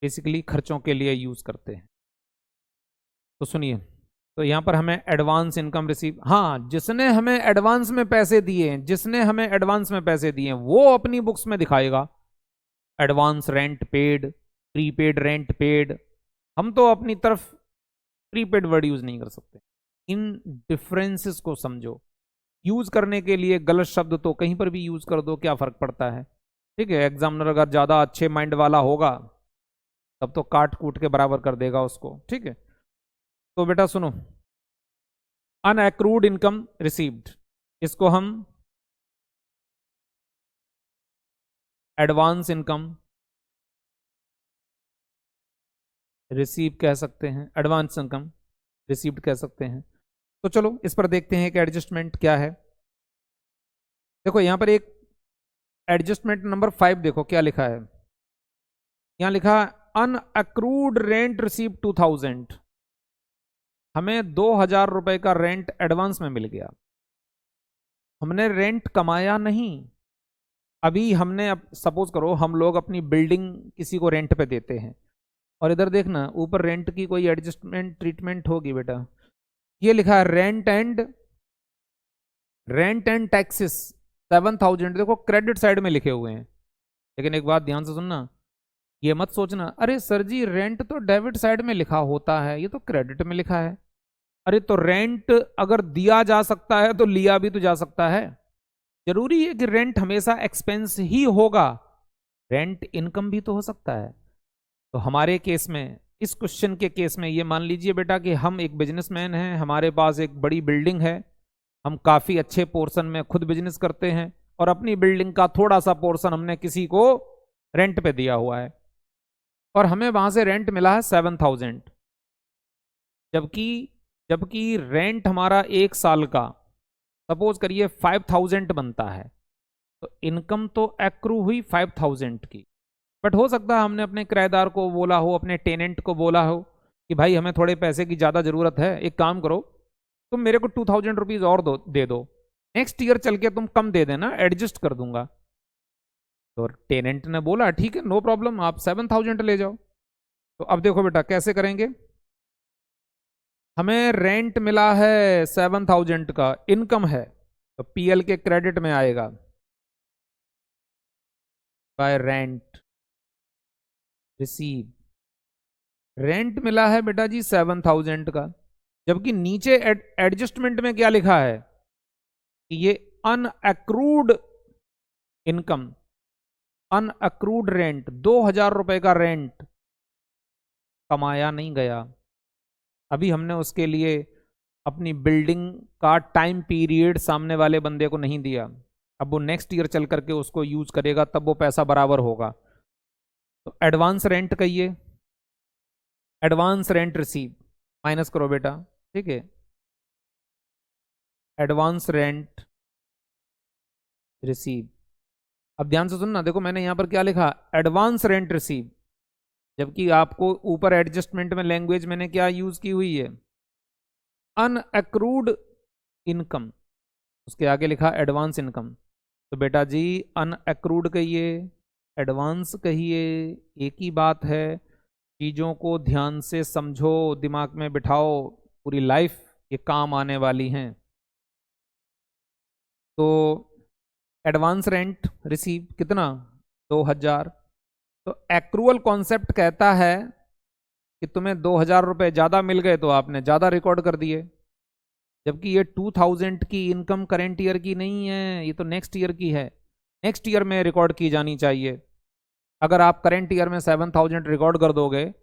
बेसिकली खर्चों के लिए यूज करते हैं। तो सुनिए, तो यहां पर हमें एडवांस इनकम रिसीव, हाँ जिसने हमें एडवांस में पैसे दिए, जिसने हमें एडवांस में पैसे दिए वो अपनी बुक्स में दिखाएगा advance rent paid, prepaid rent paid. हम तो अपनी तरफ प्रीपेड वर्ड यूज नहीं कर सकते। इन डिफरेंसेस को समझो। यूज करने के लिए गलत शब्द तो कहीं पर भी यूज कर दो, क्या फर्क पड़ता है? ठीक है, एग्जामिनर अगर ज्यादा अच्छे माइंड वाला होगा तब तो काट कूट के बराबर कर देगा उसको। ठीक है, तो बेटा सुनो, अनएक्रूड इनकम रिसीव्ड, इसको हम एडवांस इनकम रिसीव कह सकते हैं, एडवांस इनकम रिसीव्ड कह सकते हैं। तो चलो इस पर देखते हैं कि एडजस्टमेंट क्या है। देखो यहां पर एक एडजस्टमेंट नंबर 5 देखो क्या लिखा है। यहां लिखा अनअक्रूड रेंट रिसीव 2000। हमें 2000 रुपए का रेंट एडवांस में मिल गया, हमने रेंट कमाया नहीं। अभी हमने, अब सपोज करो हम लोग अपनी बिल्डिंग किसी को रेंट पे देते हैं, और इधर देखना ऊपर रेंट की कोई एडजस्टमेंट ट्रीटमेंट होगी बेटा। ये लिखा है रेंट एंड टैक्सेस 7000। देखो क्रेडिट साइड में लिखे हुए हैं, लेकिन एक बात ध्यान से सुनना, ये मत सोचना अरे सर जी रेंट तो डेबिट साइड में लिखा होता है, ये तो क्रेडिट में लिखा है। अरे तो रेंट अगर दिया जा सकता है तो लिया भी तो जा सकता है। जरूरी है कि रेंट हमेशा एक्सपेंस ही होगा? रेंट इनकम भी तो हो सकता है। तो हमारे केस में, इस क्वेश्चन के केस में, ये मान लीजिए बेटा कि हम एक बिजनेसमैन हैं, हमारे पास एक बड़ी बिल्डिंग है, हम काफी अच्छे पोर्शन में खुद बिजनेस करते हैं और अपनी बिल्डिंग का थोड़ा सा पोर्शन हमने किसी को रेंट पे दिया हुआ है और हमें वहां से रेंट मिला है 7000। जबकि जबकि रेंट हमारा एक साल का सपोज करिए 5000 बनता है, तो इनकम तो एक्रू हुई 5000 की। बट हो सकता है हमने अपने किराएदार को बोला हो, अपने टेनेंट को बोला हो कि भाई हमें थोड़े पैसे की ज़्यादा ज़रूरत है, एक काम करो तुम मेरे को 2000 रुपीज़ और दे दो, नेक्स्ट ईयर चल के तुम कम दे देना, एडजस्ट कर दूंगा। तो टेनेंट ने बोला ठीक है नो प्रॉब्लम, आप 7000 ले जाओ। तो अब देखो बेटा कैसे करेंगे। हमें रेंट मिला है 7000 का, इनकम है, तो पीएल के क्रेडिट में आएगा बाय रेंट रिसीव। रेंट मिला है बेटा जी 7000 का, जबकि नीचे एडजस्टमेंट में क्या लिखा है कि ये अनअक्रूड इनकम, अनअक्रूड रेंट, 2000 रुपए का रेंट कमाया नहीं गया। अभी हमने उसके लिए अपनी बिल्डिंग का टाइम पीरियड सामने वाले बंदे को नहीं दिया, अब वो नेक्स्ट ईयर चल करके उसको यूज करेगा तब वो पैसा बराबर होगा। तो एडवांस रेंट कहिए, एडवांस रेंट रिसीव माइनस करो बेटा। ठीक है, एडवांस रेंट रिसीव। अब ध्यान से सुनना, देखो मैंने यहां पर क्या लिखा, एडवांस रेंट रिसीव, जबकि आपको ऊपर एडजस्टमेंट में लैंग्वेज मैंने क्या यूज की हुई है, अनअक्रूड इनकम, उसके आगे लिखा एडवांस इनकम। तो बेटा जी अनअक्रूड कहिए, एडवांस कहिए, एक ही बात है। चीज़ों को ध्यान से समझो, दिमाग में बिठाओ, पूरी लाइफ ये काम आने वाली हैं। तो एडवांस रेंट रिसीव कितना, 2000। तो एक्रूअल कॉन्सेप्ट कहता है कि तुम्हें 2000 रुपये ज़्यादा मिल गए तो आपने ज़्यादा रिकॉर्ड कर दिए, जबकि ये 2000 की इनकम करेंट ईयर की नहीं है, ये तो नेक्स्ट ईयर की है, नेक्स्ट ईयर में रिकॉर्ड की जानी चाहिए। अगर आप करेंट ईयर में 7000 रिकॉर्ड कर दोगे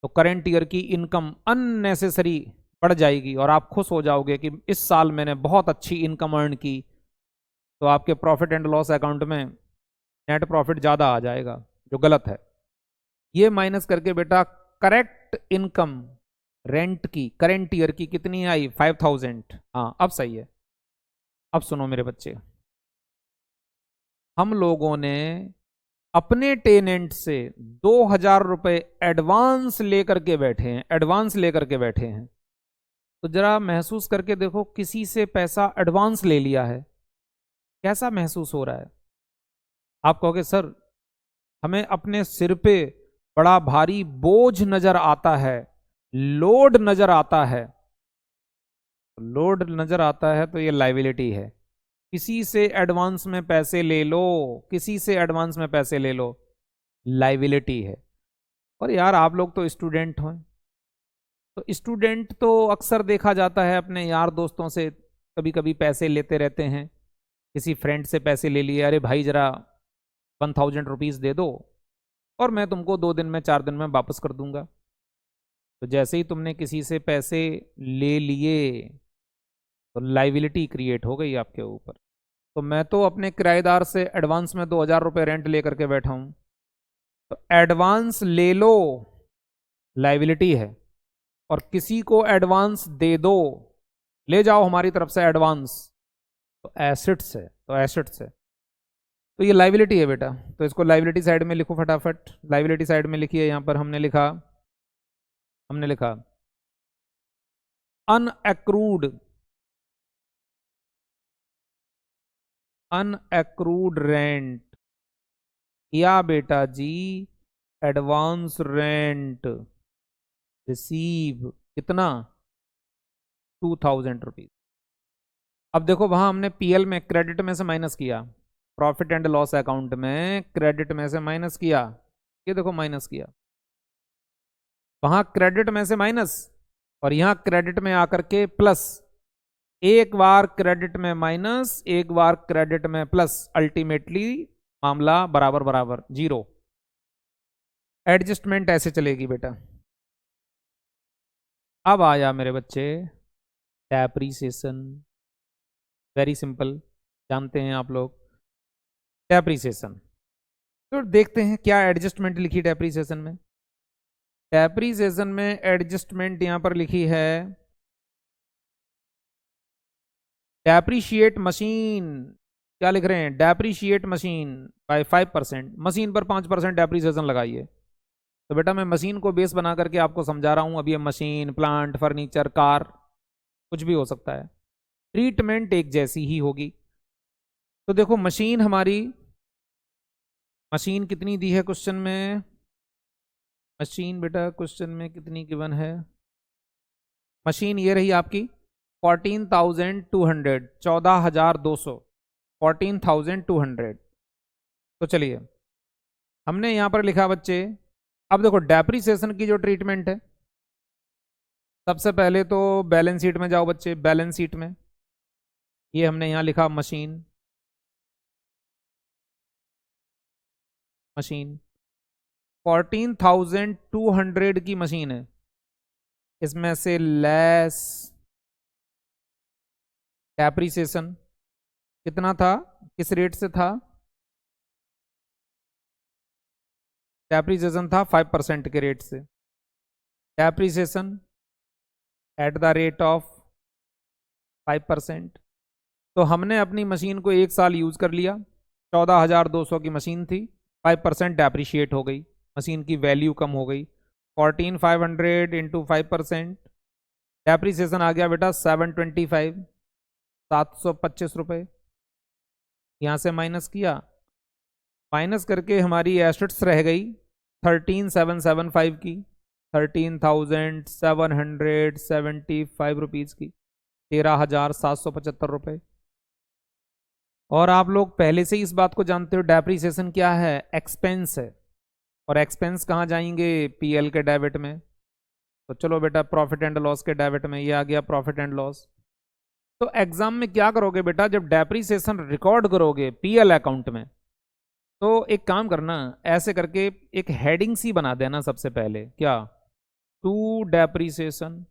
तो करेंट ईयर की इनकम अननेसेसरी बढ़ जाएगी और आप खुश हो जाओगे कि इस साल मैंने बहुत अच्छी इनकम अर्न की, तो आपके प्रॉफिट एंड लॉस अकाउंट में नेट प्रॉफिट ज़्यादा आ जाएगा, जो गलत है। ये माइनस करके बेटा करेक्ट इनकम रेंट की करेंट ईयर की कितनी आई, 5000। हाँ अब सही है। अब सुनो मेरे बच्चे, हम लोगों ने अपने टेनेंट से 2000 रुपये एडवांस लेकर के बैठे हैं, एडवांस लेकर के बैठे हैं। तो जरा महसूस करके देखो, किसी से पैसा एडवांस ले लिया है, कैसा महसूस हो रहा है? आप कहोगे सर हमें अपने सिर पे बड़ा भारी बोझ नजर आता है, लोड नजर आता है। लोड नजर आता है तो ये लाइबिलिटी है। किसी से एडवांस में पैसे ले लो, किसी से एडवांस में पैसे ले लो, लाइबिलिटी है। और यार आप लोग तो स्टूडेंट हो, तो स्टूडेंट तो अक्सर देखा जाता है अपने यार दोस्तों से कभी कभी पैसे लेते रहते हैं। किसी फ्रेंड से पैसे ले लिए, अरे भाई जरा 1000 रुपीज़ दे दो और मैं तुमको 2 दिन में 4 दिन में वापस कर दूंगा। तो जैसे ही तुमने किसी से पैसे ले लिए तो लाइबिलिटी क्रिएट हो गई आपके ऊपर। तो मैं तो अपने किराएदार से एडवांस में 2000 रुपये रेंट लेकर के बैठा हूं, तो एडवांस ले लो लाइबिलिटी है, और किसी को एडवांस दे दो, ले जाओ हमारी तरफ से एडवांस, तो एसेट्स है, तो एसेट्स है। तो ये लाइबिलिटी है बेटा। तो इसको लाइबिलिटी साइड में लिखो फटाफट। लाइबिलिटी साइड में लिखिए, यहां पर हमने लिखा अनएक्रूड, अनएक्रूड रेंट, या बेटा जी एडवांस रेंट रिसीव कितना, 2000 रुपीज। अब देखो वहां हमने पीएल में क्रेडिट में से माइनस किया, प्रॉफिट एंड लॉस अकाउंट में क्रेडिट में से माइनस किया, ये देखो माइनस किया, वहां क्रेडिट में से माइनस, और यहां क्रेडिट में आकर के प्लस। एक बार क्रेडिट में माइनस, एक बार क्रेडिट में प्लस, अल्टीमेटली मामला बराबर बराबर जीरो। एडजस्टमेंट ऐसे चलेगी बेटा। अब आया मेरे बच्चे डेप्रीसिएशन, वेरी सिंपल, जानते हैं आप लोग डेप्रीसिएशन। तो देखते हैं क्या एडजस्टमेंट लिखी डेप्रीसिएशन में। डेप्रीसिएशन में एडजस्टमेंट यहां पर लिखी है डेप्रीशिएट मशीन। क्या लिख रहे हैं, डेप्रीशिएट मशीन बाय 5%, मशीन पर 5% डेप्रीसिएशन लगाइए। तो बेटा मैं मशीन को बेस बना करके आपको समझा रहा हूं। अब ये मशीन, प्लांट, फर्नीचर, कार, कुछ भी हो सकता है, ट्रीटमेंट एक जैसी ही होगी। तो देखो मशीन हमारी, मशीन कितनी दी है क्वेश्चन में, मशीन बेटा क्वेश्चन में कितनी गिवन है, मशीन ये रही आपकी 14,200, 14,200, 14,200। तो चलिए हमने यहां पर लिखा बच्चे, अब देखो डेप्रीसिएशन की जो ट्रीटमेंट है, सबसे पहले तो बैलेंस शीट में जाओ बच्चे, बैलेंस शीट में ये हमने यहां लिखा मशीन, मशीन 14,200 की मशीन है, इसमें से लेस डेप्रीसिएशन कितना था, किस रेट से था, डेप्रीसिएशन था 5% के रेट से। Depreciation at the rate of 5%। तो हमने अपनी मशीन को 1 साल यूज कर लिया, 14,200 की मशीन थी, 5% डेप्रीशिएट हो गई, मशीन की वैल्यू कम हो गई। 14,500 इंटू 5%, डेप्रीसिएशन आ गया बेटा 725, 725 रुपये। यहाँ से माइनस किया, माइनस करके हमारी एसेट्स रह गई 13,775 की, 13,775 रुपीज़ की, 13,775 रुपये। और आप लोग पहले से ही इस बात को जानते हो, डेप्रिसिएशन क्या है, एक्सपेंस है। और एक्सपेंस कहाँ जाएंगे, पीएल के डेबिट में। तो चलो बेटा प्रॉफिट एंड लॉस के डेबिट में, ये आ गया प्रॉफिट एंड लॉस। तो एग्जाम में क्या करोगे बेटा, जब डेप्रिसिएशन रिकॉर्ड करोगे पीएल अकाउंट में, तो एक काम करना, ऐसे करके एक हेडिंग सी बना देना सबसे पहले, क्या, टू डेप्रिसिएशन,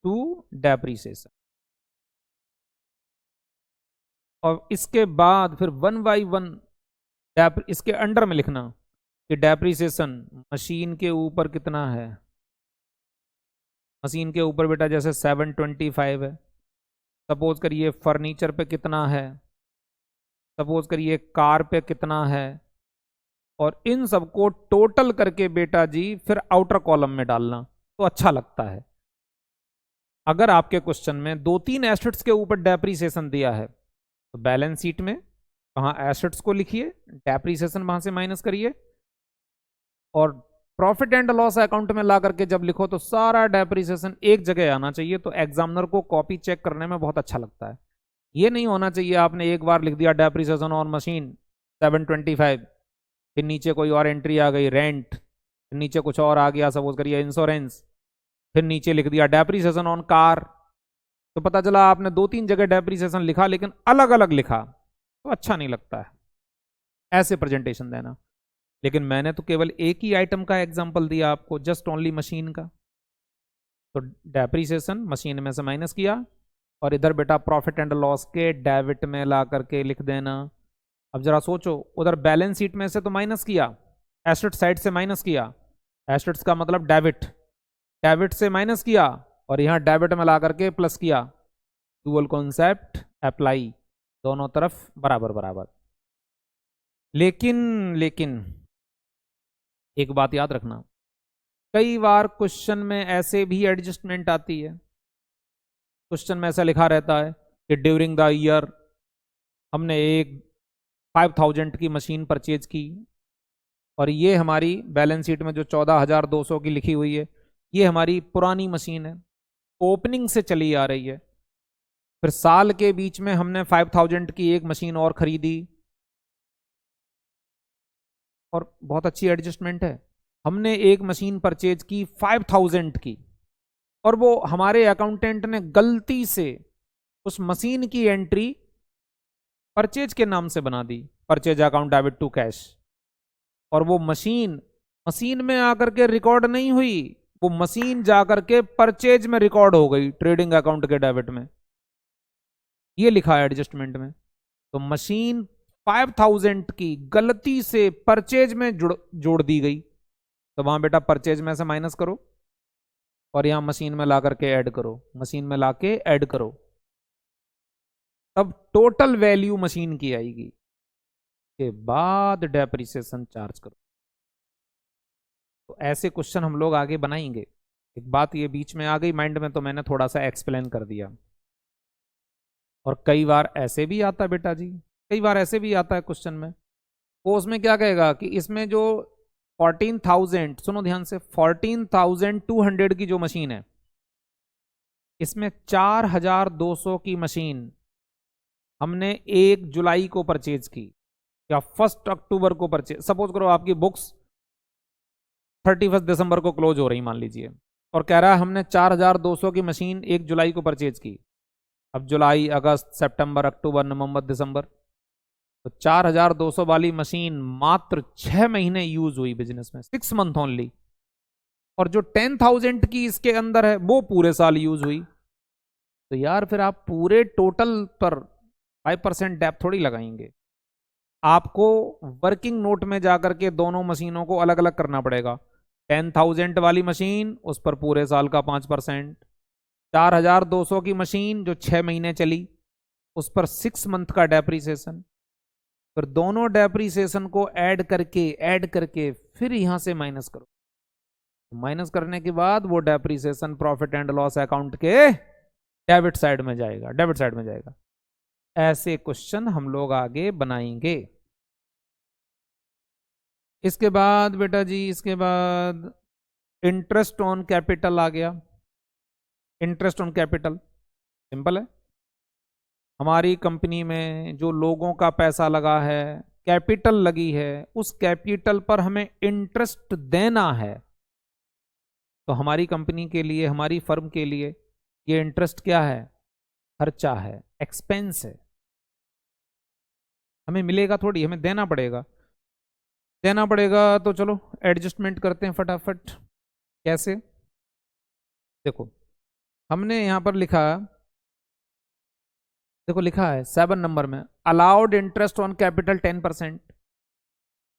टू डेप्रिसिएशन। और इसके बाद फिर वन बाई वन इसके अंडर में लिखना कि डेप्रिसिएशन मशीन के ऊपर कितना है। मशीन के ऊपर बेटा जैसे 725 है, सपोज करिए फर्नीचर पे कितना है, सपोज करिए कार पे कितना है, और इन सबको टोटल करके बेटा जी फिर आउटर कॉलम में डालना, तो अच्छा लगता है। अगर आपके क्वेश्चन में दो तीन एसेट्स के ऊपर डेप्रिसिएशन दिया है, तो बैलेंस शीट में वहां एसेट्स को लिखिए, डेप्रिसिएशन वहां से माइनस करिए, और प्रॉफिट एंड लॉस अकाउंट में ला करके जब लिखो तो सारा डेप्रिसिएशन एक जगह आना चाहिए, तो एग्जामिनर को कॉपी चेक करने में बहुत अच्छा लगता है। ये नहीं होना चाहिए आपने एक बार लिख दिया डेप्रिसिएशन ऑन मशीन 725, फिर नीचे कोई और एंट्री आ गई रेंट, फिर नीचे कुछ और आ गया सपोज करिए इंश्योरेंस, फिर नीचे लिख दिया डेप्रिसिएशन ऑन कार, तो पता चला आपने दो तीन जगह डेप्रिसिएशन लिखा लेकिन अलग अलग लिखा, तो अच्छा नहीं लगता है ऐसे प्रेजेंटेशन देना। लेकिन मैंने तो केवल एक ही आइटम का एग्जांपल दिया आपको, जस्ट ओनली मशीन का। तो डेप्रिसिएशन मशीन में से माइनस किया, और इधर बेटा प्रॉफिट एंड लॉस के डेबिट में ला करके लिख देना। अब जरा सोचो, उधर बैलेंस शीट में से तो माइनस किया, एसेट साइड से माइनस किया, एसेट्स का मतलब डेबिट, डेबिट से माइनस किया, और यहां डेबिट में ला करके प्लस किया। डुअल कॉन्सेप्ट अप्लाई, दोनों तरफ बराबर बराबर। लेकिन लेकिन एक बात याद रखना, कई बार क्वेश्चन में ऐसे भी एडजस्टमेंट आती है। क्वेश्चन में ऐसा लिखा रहता है कि ड्यूरिंग द ईयर हमने एक 5000 की मशीन परचेज की, और ये हमारी बैलेंस शीट में जो 14,200 की लिखी हुई है, ये हमारी पुरानी मशीन है, ओपनिंग से चली आ रही है। फिर साल के बीच में हमने 5000 की एक मशीन और खरीदी, और बहुत अच्छी एडजस्टमेंट है, हमने एक मशीन परचेज की 5000 की, और वो हमारे अकाउंटेंट ने गलती से उस मशीन की एंट्री परचेज के नाम से बना दी, purchase account debit to cash, और वो मशीन मशीन में आकर के रिकॉर्ड नहीं हुई, वो मशीन जाकर के परचेज में रिकॉर्ड हो गई ट्रेडिंग अकाउंट के डेबिट में। ये लिखा है एडजस्टमेंट में। तो मशीन 5000 की गलती से परचेज में जोड़ दी गई, तो वहां बेटा परचेज में से माइनस करो, और यहां मशीन में ला करके ऐड करो, मशीन में लाके ऐड करो, तब टोटल वैल्यू मशीन की आएगी, के बाद डेप्रिसिएशन चार्ज करो। तो ऐसे क्वेश्चन हम लोग आगे बनाएंगे। एक बात ये बीच में आ गई माइंड में, तो मैंने थोड़ा सा एक्सप्लेन कर दिया। और कई बार ऐसे भी आता है बेटा जी, कई बार ऐसे भी आता है क्वेश्चन में, वो उसमें क्या कहेगा कि इसमें जो 14,000, सुनो ध्यान से, 14,200 की जो मशीन है, इसमें 4,200 की मशीन हमने 1 जुलाई को परचेज की, या 1 अक्टूबर को परचेज, सपोज करो आपकी बुक्स 31 दिसंबर को क्लोज हो रही मान लीजिए, और कह रहा है हमने 4,200 की मशीन 1 जुलाई को परचेज की। अब जुलाई, अगस्त, सितंबर, अक्टूबर, नवंबर, दिसंबर, तो 4,200 वाली मशीन मात्र 6 महीने यूज हुई बिजनेस में, 6 मंथ ओनली। और जो 10,000 की इसके अंदर है वो पूरे साल यूज हुई। तो यार फिर आप पूरे टोटल पर 5% डेप थोड़ी लगाएंगे, आपको वर्किंग नोट में जाकर के दोनों मशीनों को अलग अलग करना पड़ेगा। 10,000 वाली मशीन, उस पर पूरे साल का 5%, 4,200 की मशीन जो 6 महीने चली, उस पर 6 मंथ का डेप्रिसिएशन। फिर दोनों डेप्रिसिएशन को ऐड करके फिर यहां से माइनस करो, माइनस करने के बाद वो depreciation profit and loss account के डेबिट साइड में जाएगा, डेबिट साइड में जाएगा। ऐसे क्वेश्चन हम लोग आगे बनाएंगे। इसके बाद बेटा जी, इसके बाद इंटरेस्ट ऑन कैपिटल आ गया। इंटरेस्ट ऑन कैपिटल सिंपल है। हमारी कंपनी में जो लोगों का पैसा लगा है, कैपिटल लगी है, उस कैपिटल पर हमें इंटरेस्ट देना है। तो हमारी कंपनी के लिए, हमारी फर्म के लिए ये इंटरेस्ट क्या है? खर्चा है, एक्सपेंस है। हमें मिलेगा थोड़ी, हमें देना पड़ेगा। देना पड़ेगा तो चलो एडजस्टमेंट करते हैं फटाफट। कैसे? देखो, हमने यहां पर लिखा, देखो लिखा है 7 नंबर में, allowed interest on capital 10%।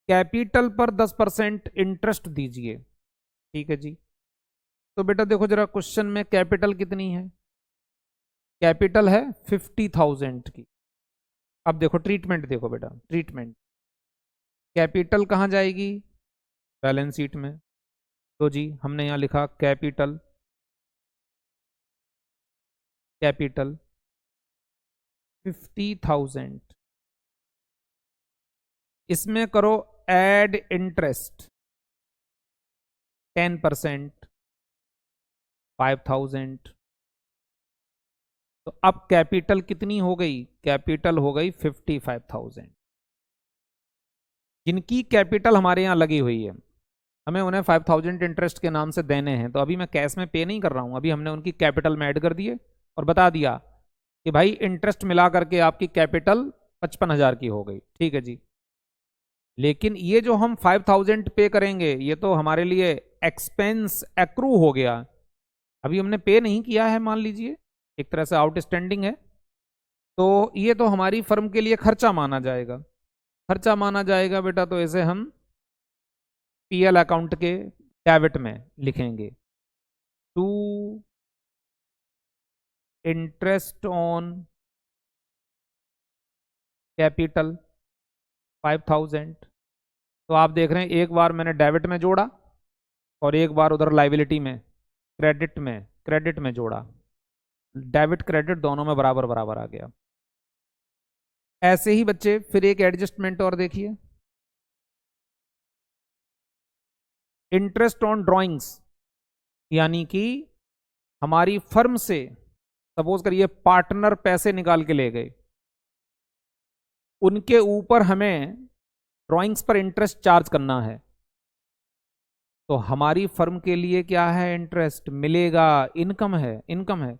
Capital पर 10% इंटरेस्ट दीजिए। ठीक है जी। तो बेटा देखो जरा, क्वेश्चन में कैपिटल कितनी है? कैपिटल है 50,000 की। अब देखो ट्रीटमेंट, देखो बेटा ट्रीटमेंट, कैपिटल कहाँ जाएगी? बैलेंस शीट में। तो जी हमने यहाँ लिखा कैपिटल, कैपिटल 50,000, इसमें करो ऐड इंटरेस्ट 10%, 5,000। तो अब कैपिटल कितनी हो गई? कैपिटल हो गई 55,000। जिनकी कैपिटल हमारे यहाँ लगी हुई है, हमें उन्हें 5,000 इंटरेस्ट के नाम से देने हैं। तो अभी मैं कैश में पे नहीं कर रहा हूं, अभी हमने उनकी कैपिटल में ऐड कर दिए और बता दिया कि भाई इंटरेस्ट मिला करके आपकी कैपिटल 55,000 की हो गई। ठीक है जी। लेकिन ये जो हम 5,000 पे करेंगे, ये तो हमारे लिए एक्सपेंस एक्रू हो गया, अभी हमने पे नहीं किया है, मान लीजिए एक तरह से आउटस्टैंडिंग है। तो ये तो हमारी फर्म के लिए खर्चा माना जाएगा। खर्चा माना जाएगा बेटा, तो इसे हम पीएल अकाउंट के डेबिट में लिखेंगे। To interest on capital 5,000। तो आप देख रहे हैं, एक बार मैंने डेबिट में जोड़ा और एक बार उधर लाइबिलिटी में, क्रेडिट में जोड़ा। डेबिट क्रेडिट दोनों में बराबर बराबर आ गया। ऐसे ही बच्चे फिर एक एडजस्टमेंट और देखिए, इंटरेस्ट ऑन ड्राइंग्स, यानी कि हमारी फर्म से सपोज करिए पार्टनर पैसे निकाल के ले गए, उनके ऊपर हमें ड्राइंग्स पर इंटरेस्ट चार्ज करना है। तो हमारी फर्म के लिए क्या है? इंटरेस्ट मिलेगा, इनकम है, इनकम है।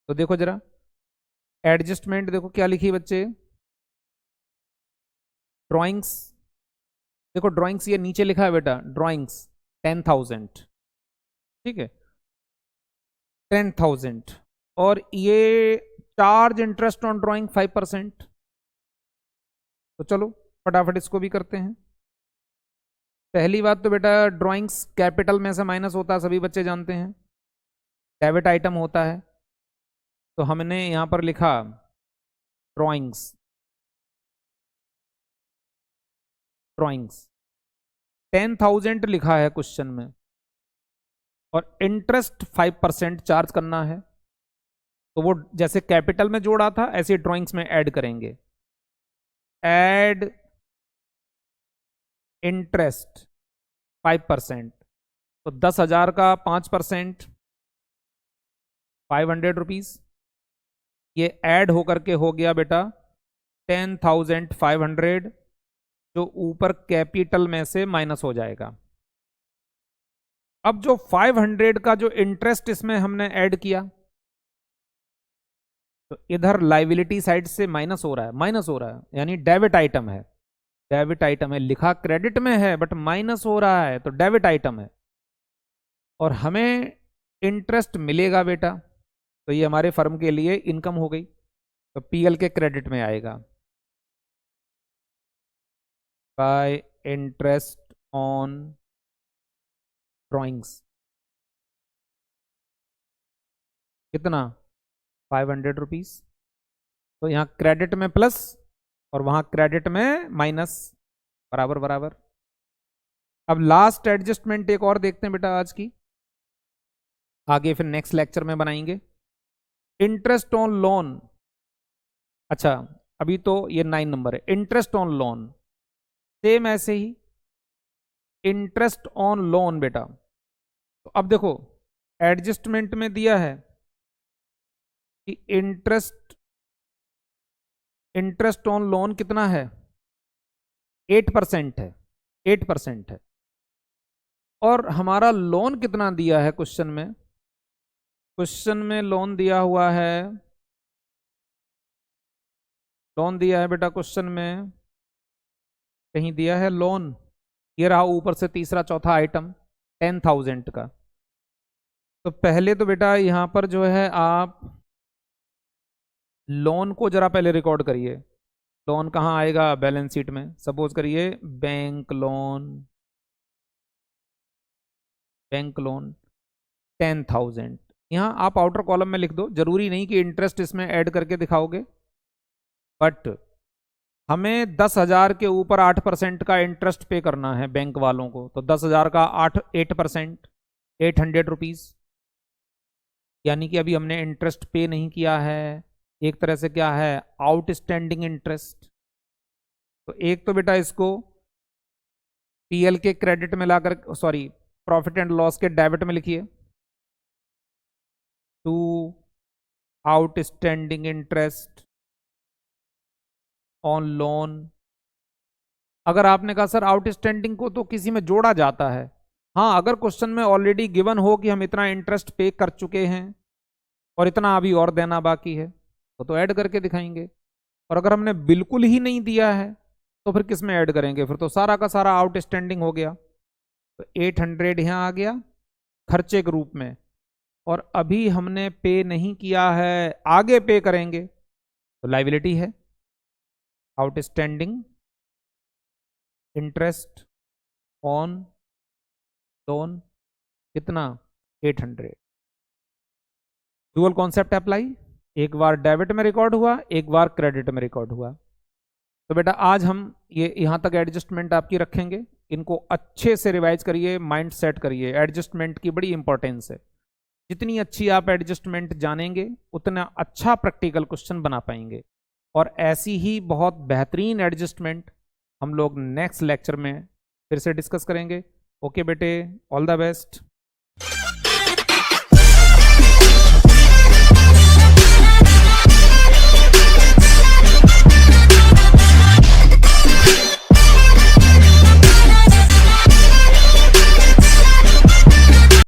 तो देखो जरा एडजस्टमेंट, देखो क्या लिखी बच्चे, ड्राइंग्स, देखो ड्राइंग्स ये नीचे लिखा है बेटा, ड्राइंग्स 10,000। ठीक है, 10,000। और ये चार्ज इंटरेस्ट ऑन ड्राइंग 5%। तो चलो फटाफट इसको भी करते हैं। पहली बात तो बेटा, ड्राइंग्स कैपिटल में से माइनस होता है, सभी बच्चे जानते हैं, डेबिट आइटम होता है। तो हमने यहां पर लिखा ड्राइंग्स, ड्राइंग्स 10,000 लिखा है क्वेश्चन में, और इंटरेस्ट 5% चार्ज करना है। तो वो जैसे कैपिटल में जोड़ा था, ऐसे ड्राइंग्स में ऐड करेंगे। ऐड इंटरेस्ट 5%, तो 10,000 का 5%, 500 रुपीज। ये ऐड होकर के हो गया बेटा 10,500, जो ऊपर कैपिटल में से माइनस हो जाएगा। अब जो 500 का जो इंटरेस्ट इसमें हमने ऐड किया, तो इधर लाइबिलिटी साइड से माइनस हो रहा है, माइनस हो रहा है, यानी डेबिट आइटम है। डेबिट आइटम है, लिखा क्रेडिट में है बट माइनस हो रहा है, तो डेबिट आइटम है। और हमें इंटरेस्ट मिलेगा बेटा, तो ये हमारे फर्म के लिए इनकम हो गई, तो पीएल के क्रेडिट में आएगा। बाय इंटरेस्ट ऑन ड्राइंग्स कितना? 500 रुपीज। तो यहाँ क्रेडिट में प्लस और वहां क्रेडिट में माइनस, बराबर बराबर। अब लास्ट एडजस्टमेंट एक और देखते हैं बेटा आज की, आगे फिर नेक्स्ट लेक्चर में बनाएंगे। इंटरेस्ट ऑन लोन, अच्छा अभी तो ये 9 नंबर है, इंटरेस्ट ऑन लोन सेम ऐसे ही, इंटरेस्ट ऑन लोन बेटा। तो अब देखो एडजस्टमेंट में दिया है कि इंटरेस्ट ऑन लोन कितना है, 8% है, 8% है। और हमारा लोन कितना दिया है क्वेश्चन में, क्वेश्चन में लोन दिया हुआ है, लोन दिया है बेटा क्वेश्चन में, कहीं दिया है लोन, ये रहा ऊपर से तीसरा चौथा आइटम 10,000 का। तो पहले तो बेटा यहां पर जो है आप लोन को जरा पहले रिकॉर्ड करिए। लोन कहाँ आएगा, बैलेंस शीट में। सपोज करिए बैंक लोन, बैंक लोन 10,000, यहाँ आप आउटर कॉलम में लिख दो, जरूरी नहीं कि इंटरेस्ट इसमें ऐड करके दिखाओगे, बट हमें 10,000 के ऊपर 8% का इंटरेस्ट पे करना है बैंक वालों को। तो 10,000 का 8%, 800 रुपीज, यानी कि अभी हमने इंटरेस्ट पे नहीं किया है, एक तरह से क्या है, आउटस्टैंडिंग इंटरेस्ट। तो एक तो बेटा इसको पीएल के क्रेडिट में लाकर, सॉरी प्रॉफिट एंड लॉस के डेबिट में लिखिए, to outstanding interest on loan. अगर आपने कहा सर आउटस्टैंडिंग को तो किसी में जोड़ा जाता है, हाँ अगर क्वेश्चन में ऑलरेडी गिवन हो कि हम इतना इंटरेस्ट पे कर चुके हैं और इतना अभी और देना बाकी है तो ऐड करके दिखाएंगे। और अगर हमने बिल्कुल ही नहीं दिया है तो फिर किस में ऐड करेंगे, फिर तो सारा का सारा आउटस्टैंडिंग हो गया। तो 800 यहाँ आ गया खर्चे के रूप में, और अभी हमने पे नहीं किया है, आगे पे करेंगे तो लायबिलिटी है, आउटस्टैंडिंग इंटरेस्ट ऑन लोन कितना, 800। डुअल कॉन्सेप्ट अप्लाई, एक बार डेबिट में रिकॉर्ड हुआ, एक बार क्रेडिट में रिकॉर्ड हुआ। तो बेटा आज हम ये यहाँ तक एडजस्टमेंट आपकी रखेंगे, इनको अच्छे से रिवाइज करिए, माइंड सेट करिए। एडजस्टमेंट की बड़ी इंपॉर्टेंस है, जितनी अच्छी आप एडजस्टमेंट जानेंगे उतना अच्छा प्रैक्टिकल क्वेश्चन बना पाएंगे। और ऐसी ही बहुत बेहतरीन एडजस्टमेंट हम लोग नेक्स्ट लेक्चर में फिर से डिस्कस करेंगे। ओके बेटे, ऑल द बेस्ट।